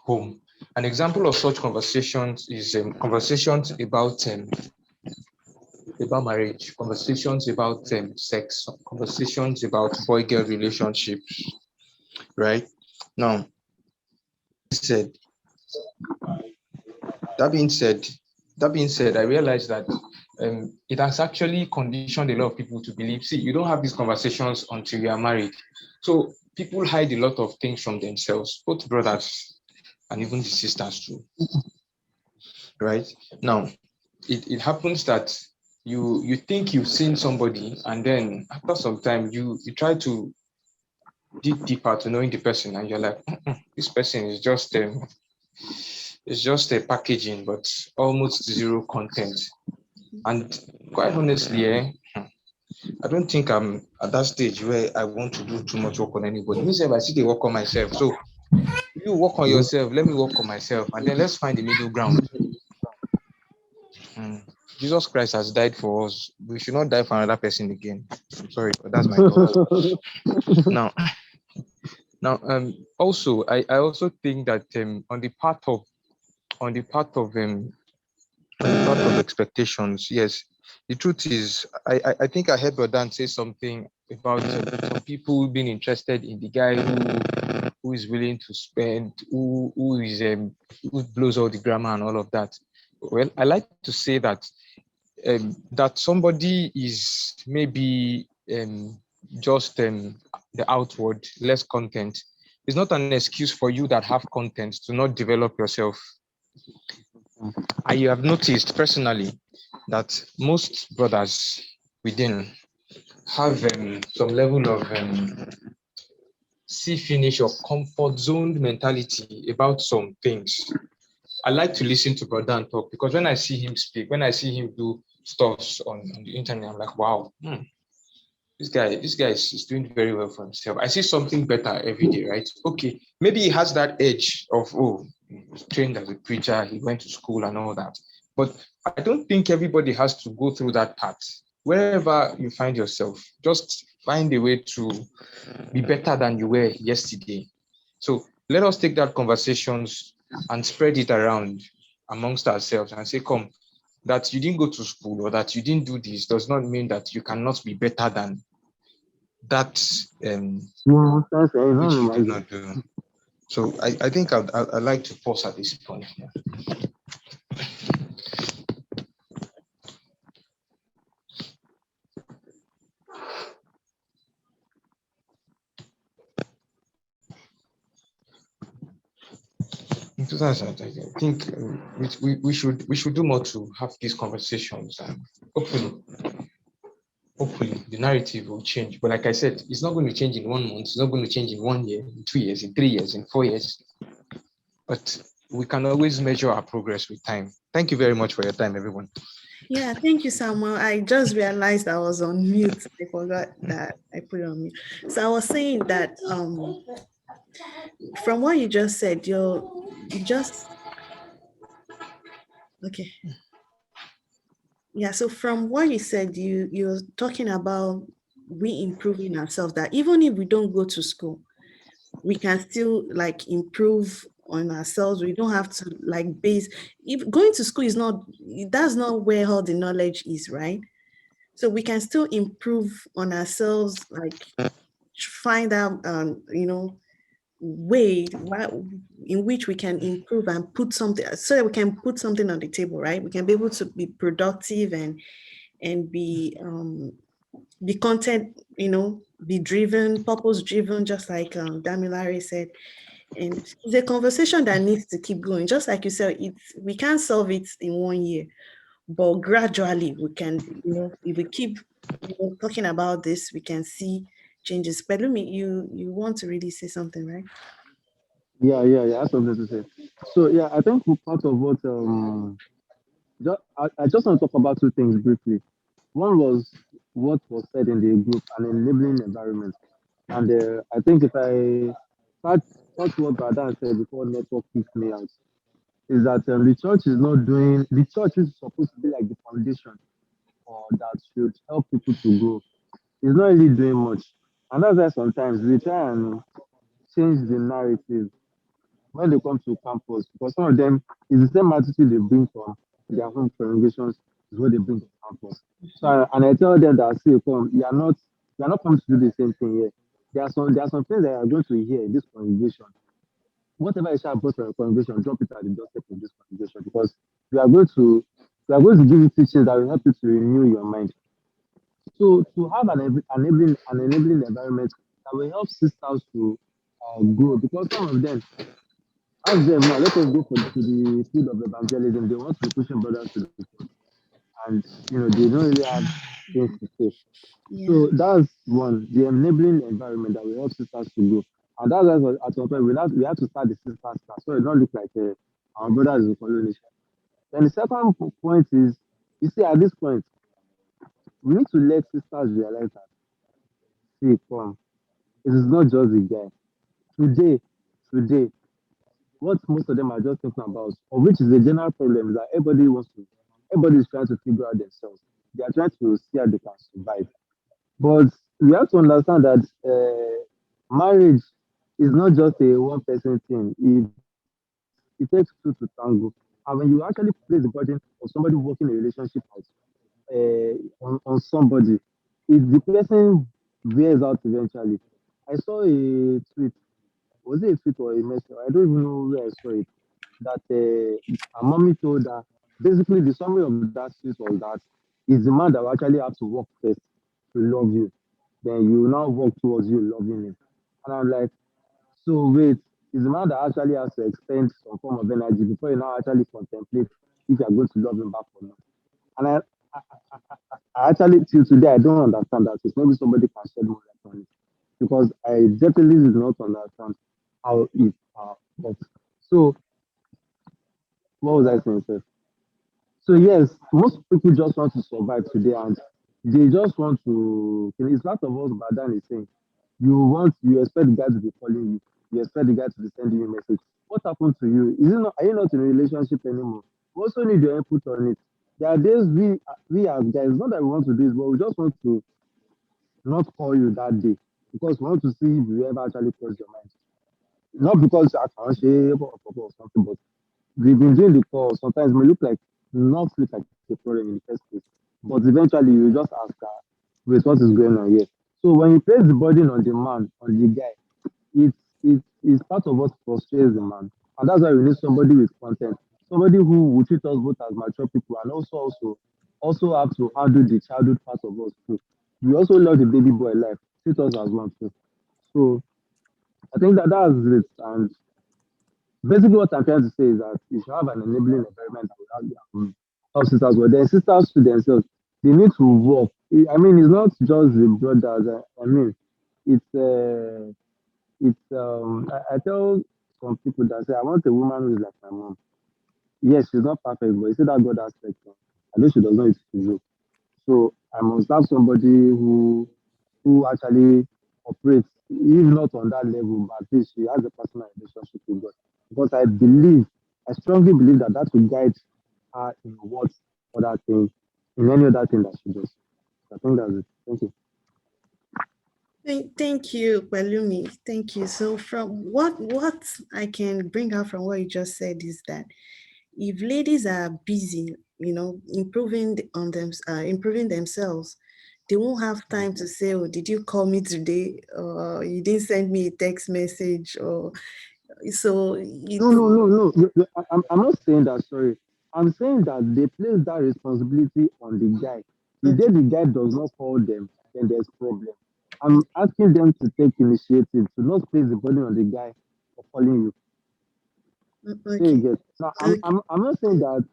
Speaker 6: home. An example of such conversations is conversations about marriage, conversations about sex, conversations about boy-girl relationships, right? Now, said that being said, I realized that it has actually conditioned a lot of people to believe, see, you don't have these conversations until you are married. So people hide a lot of things from themselves, both brothers and even the sisters too, right? Now, it happens that you think you've seen somebody, and then after some time you try to dig deeper to knowing the person, and you're like, this person is just it's just a packaging, but almost zero content. And quite honestly, I don't think I'm at that stage where I want to do too much work on anybody. Me, I see the work on myself. So you work on yourself, let me work on myself, and then let's find the middle ground. Jesus Christ has died for us. We should not die for another person again. I'm sorry, but that's my thought. Now, also, I also think that on the part of expectations, yes, the truth is, I think I heard Rodan say something about some people being interested in the guy who is willing to spend, who blows all the grammar and all of that. Well, I like to say that somebody is maybe just the outward, less content. It's not an excuse for you that have content to not develop yourself. I have noticed personally that most brothers within have some level of see finish or comfort zone mentality about some things. I like to listen to Brother and talk, because when I see him speak, when I see him do stuff on the internet, I'm like, wow, this guy is doing very well for himself. I see something better every day, right? Okay, maybe he has that edge of, he was trained as a preacher, he went to school and all that. But I don't think everybody has to go through that path. Wherever you find yourself, just find a way to be better than you were yesterday. So let us take that conversations and spread it around amongst ourselves and say, come, that you didn't go to school or that you didn't do this does not mean that you cannot be better than that which you did not do. So I think I'd like to pause at this point. Yeah. In 2000, I think we should do more to have these conversations, and hopefully hopefully the narrative will change. But like I said, it's not going to change in 1 month, it's not going to change in 1 year, in 2 years, in 3 years, in 4 years. But we can always measure our progress with time. Thank you very much for your time, everyone.
Speaker 1: Yeah, thank you, Samuel. I just realized I was on mute. I forgot that I put it on mute. So I was saying that from what you just said, you just okay. Yeah, so from what you said, you're talking about we improving ourselves, that even if we don't go to school, we can still like improve on ourselves. We don't have to like base, if going to school is not, that's not where all the knowledge is, right? So we can still improve on ourselves, like find out way in which we can improve and put something, so that we can put something on the table, right? We can be able to be productive and be content, be driven, purpose driven, just like Damilare said. And it's a conversation that needs to keep going. Just like you said, we can't solve it in 1 year, but gradually we can, if we keep talking about this, we can see changes. But Lumi, you want to really say something, right?
Speaker 4: Yeah. I have something to say. So yeah, I think part of what I just want to talk about two things briefly. One was what was said in the group, an enabling environment. And I think if I touch, touch what Badan said before network kicked me out, is that the church is not doing, the church is supposed to be like the foundation or that should help people to grow. It's not really doing much. And that's why sometimes we try and change the narrative when they come to campus, because some of them is the same attitude they bring from their home congregations is what they bring to campus. So and I tell them that, see, come, you are not coming to do the same thing here. There are some things that you are going to hear in this congregation. Whatever you shall brought from your congregation, drop it at the doorstep of this congregation, because we are going to give you teachings that will help you to renew your mind. So to have an enabling environment that will help sisters to grow, because some of them, ask them now, let us go to the field of evangelism. They want to be pushing brothers to the church, and they don't really have things to say.
Speaker 1: Yeah.
Speaker 4: So that's one, the enabling environment that will help sisters to grow. And that's why at some point we have to start the sisters class, so it don't look like our brothers in following. Then the second point is, you see, at this point, we need to let sisters realize that, see, come, it is not just the guy. Today, today, what most of them are just thinking about, or which is the general problem, is that everybody is trying to figure out themselves. They are trying to see how they can survive. But we have to understand that marriage is not just a one person thing. It takes two to tango. And when you actually place the burden of somebody working a relationship out on somebody, if the person wears out eventually. I saw a tweet, was it a tweet or a message? I don't even know where I saw it. That her mommy told her, basically the summary of that tweet was that it's the man that will actually have to work first to love you. Then you will now work towards you loving him. And I'm like, so wait, it's the man that actually has to expend some form of energy before you now actually contemplate if you're going to love him back or not. And I actually, till today, I don't understand that. It's maybe somebody can shed more light on it, because I definitely do not understand how it works. So, what was I saying, sir? So yes, most people just want to survive today, and they just want to. It's part of what Badan is saying. You expect the guy to be calling you. You expect the guy to be sending you a message. What happened to you? Is it not? Are you not in a relationship anymore? We also need your input on it. There are days we as guys, not that we want to do this, but we just want to not call you that day, because we want to see if you ever actually cross your mind. Not because I can't share or something, but we've been doing the call. Sometimes it may look like a problem in the first place, but eventually you just ask her, wait, what is going on here? So when you place the burden on the man, on the guy, it's it's part of what frustrates the man. And that's why we need somebody with content. Somebody who will treat us both as mature people and also have to handle the childhood part of us too. We also love the baby boy life. Treat us as one too. So I think that's it. And basically what I'm trying to say is that you should have an enabling environment that will help sisters. But then sisters to themselves, they need to work. I mean, it's not just the brothers. I mean, it's I tell some people that say I want a woman who is like my mom. Yes, she's not perfect, but you see that God aspect. I know she does not eat to. So I must have somebody who actually operates, if not on that level, but at least she has a personal relationship with God. Because I strongly believe that that will guide her in what other thing, in any other thing that she does. I think that's it. Thank you.
Speaker 1: Thank you, Palumi. Thank you. So from what I can bring out from what you just said is that if ladies are busy, improving themselves, they won't have time to say, "Oh, did you call me today?" Or "You didn't send me a text message," or so
Speaker 4: No,
Speaker 1: it's
Speaker 4: no, no, no. I'm not saying that, sorry. I'm saying that they place that responsibility on the guy. The day
Speaker 1: okay.
Speaker 4: the guy does not call them, then there's problem. I'm asking them to take initiative, to not place the burden on the guy for calling you. Say
Speaker 1: Okay.
Speaker 4: again. Now,
Speaker 1: Okay.
Speaker 4: I'm not saying that,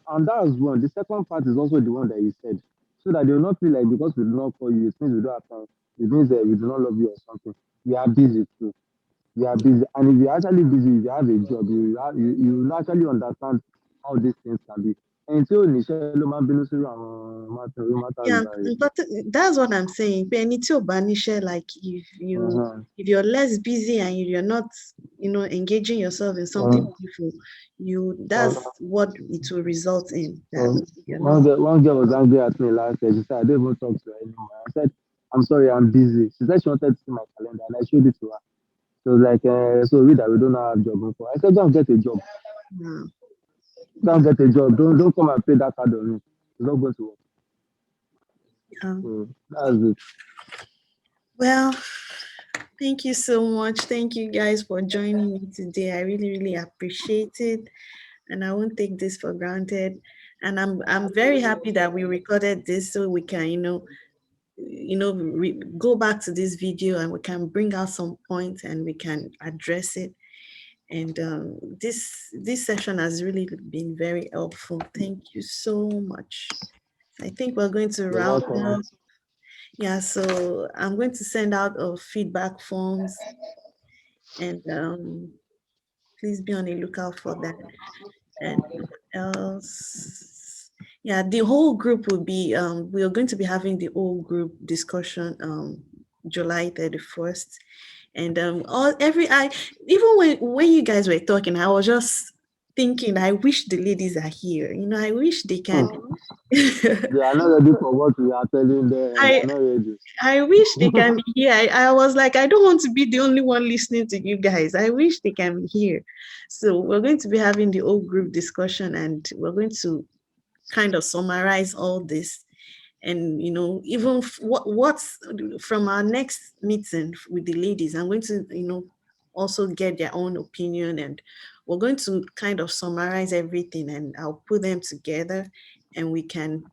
Speaker 4: and that's one. The second part is also the one that you said, so that they will not feel like because we do not call you, it means we don't have time. It means that we do not love you or something. We are busy too. We are busy, and if you're actually busy, if you have a job, you will actually understand how these things can be. And so, Nichelle, man, bínú sí matters
Speaker 1: Yeah,
Speaker 4: by.
Speaker 1: but that's what I'm saying. Penny to Banisha, like
Speaker 4: Uh-huh.
Speaker 1: if you're less busy and you're not, engaging yourself in something
Speaker 4: One,
Speaker 1: meaningful,
Speaker 4: one,
Speaker 1: that's what it will result in. That
Speaker 4: one,
Speaker 1: you're not.
Speaker 4: one girl was angry at me last year. She said, I don't even talk to her anymore. I said, I'm sorry, I'm busy. She said she wanted to see my calendar, and I showed it to her. She was like, so we that we don't have job for. I said, go and get a job.
Speaker 1: Uh,
Speaker 4: Go and get a job. Don't come and pay that card on me. It's not going to work.
Speaker 1: um,
Speaker 4: So that's it.
Speaker 1: well, thank you so much. Thank you guys for joining me today. I really, really appreciate it, and I won't take this for granted. And I'm very happy that we recorded this so we can, go back to this video and we can bring out some points and we can address it. And this session has really been very helpful. Thank you so much. I think we're going to
Speaker 4: You're
Speaker 1: round
Speaker 4: welcome.
Speaker 1: up. Yeah, so I'm going to send out feedback forms, and please be on the lookout for that. And what else? Yeah, the whole group will be we are going to be having the whole group discussion July 31st. And all every I even when you guys were talking, I was just thinking, I wish the ladies are here. I wish they can.
Speaker 4: Hmm. They are not ready for what we are telling them. They
Speaker 1: I
Speaker 4: are not ready.
Speaker 1: I wish they can be here. I was like, I don't want to be the only one listening to you guys. I wish they can be here. So we're going to be having the whole group discussion, and we're going to kind of summarize all this. And even what's from our next meeting with the ladies, I'm going to also get their own opinion, and we're going to kind of summarize everything, and I'll put them together, and we can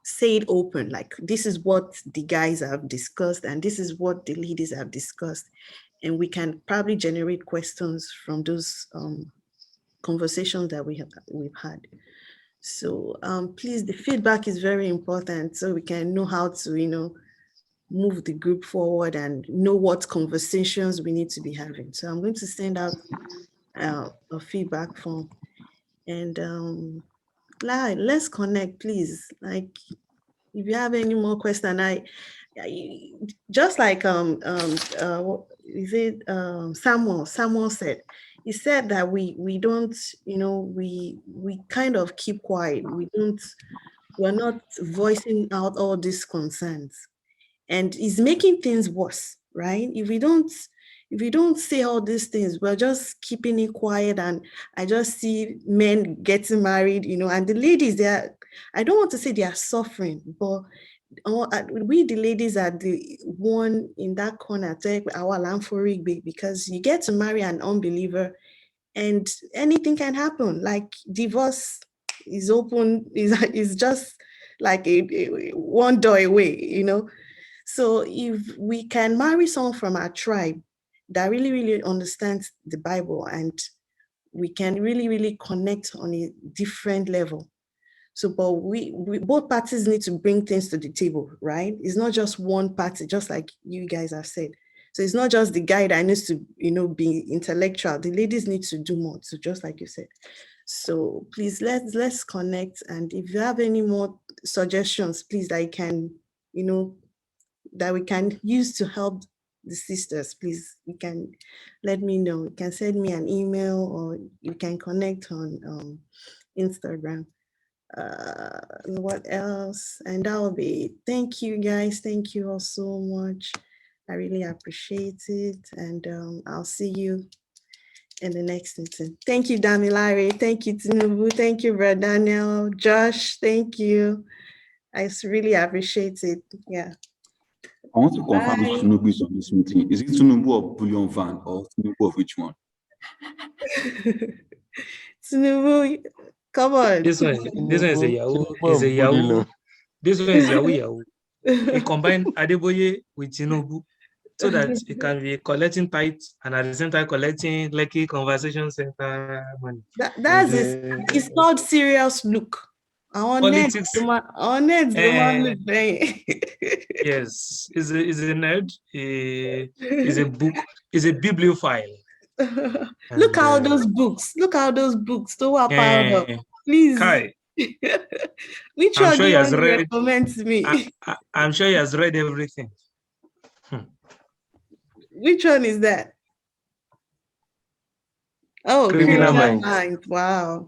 Speaker 1: say it open, like this is what the guys have discussed and this is what the ladies have discussed, and we can probably generate questions from those conversations that we've had. So please, the feedback is very important so we can know how to, move the group forward and know what conversations we need to be having. So I'm going to send out a feedback form, and let's connect, please. Like, if you have any more question, I just like is it Samuel said. He said that we don't, we kind of keep quiet. We're not voicing out all these concerns, and it's making things worse, right? If we don't say all these things, we're just keeping it quiet, and I just see men getting married, and the ladies, I don't want to say they are suffering, but we the ladies are the one in that corner take our lamb for rigby, because you get to marry an unbeliever and anything can happen. Like divorce is open, is just like a one door away, you know. So if we can marry someone from our tribe that really, really understands the Bible, and we can really, really connect on a different level. So, but we both parties need to bring things to the table, right? It's not just one party, just like you guys have said. So it's not just the guy that needs to, be intellectual. The ladies need to do more. So just like you said. So please let's connect. And if you have any more suggestions, please, that you can, that we can use to help the sisters, please, you can let me know. You can send me an email, or you can connect on Instagram. What else? And that will be it. Thank you guys. Thank you all so much. I really appreciate it. And I'll see you in the next meeting. Thank you, Damilare. Thank you, Tinubu. Thank you, Brother Daniel. Josh, thank you. I really appreciate it. Yeah.
Speaker 3: I want to confirm if
Speaker 1: Bye.
Speaker 3: Tinubu is on this meeting. Is it Tinubu of Bullion Van or Tinubu of which one?
Speaker 1: Tinubu, come on.
Speaker 2: This one is a Yahoo. Is a
Speaker 4: Tinubu of
Speaker 2: Yahoo.
Speaker 4: Bulino.
Speaker 2: This one is Yahoo. He combined Adeboye with Tinubu so that he can be collecting tithes and at the same time collecting Lekki Conversation Center money.
Speaker 1: That's it's called serious look.
Speaker 2: Politics.
Speaker 1: On net, look.
Speaker 2: Yes, is a nerd. Is a book. Is a bibliophile.
Speaker 1: Look how those books. Look how those books. So well piled up. Please.
Speaker 2: Kai,
Speaker 1: Which
Speaker 2: I'm
Speaker 1: one
Speaker 2: sure
Speaker 1: do
Speaker 2: he
Speaker 1: you
Speaker 2: has
Speaker 1: want to
Speaker 2: read.
Speaker 1: recommend to me?
Speaker 2: I'm sure he has read everything.
Speaker 1: Which one is that? Oh,
Speaker 2: Criminal
Speaker 1: Minds. Wow.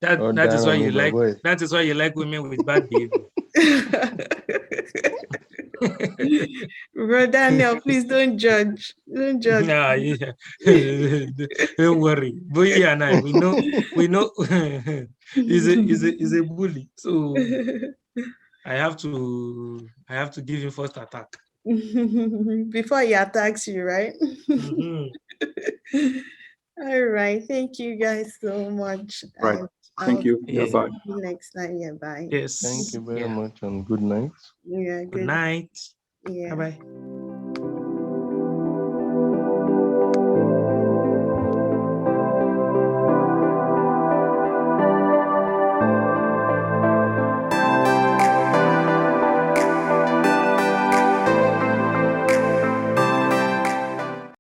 Speaker 2: That is why you like. That is why you like women with bad behavior.
Speaker 1: Bro Daniel, please don't judge. Don't judge.
Speaker 2: Nah, yeah. Don't worry. Boy and I, we know he's a bully. So I have to give him first attack.
Speaker 1: Before he attacks you, right? All right. Thank you guys so much.
Speaker 3: Right. Thank you. Yeah, bye.
Speaker 1: See you next time. Yeah, bye.
Speaker 2: Yes.
Speaker 4: Thank you very much and good night.
Speaker 1: Yeah,
Speaker 2: Good night.
Speaker 1: Yeah.
Speaker 2: Bye bye.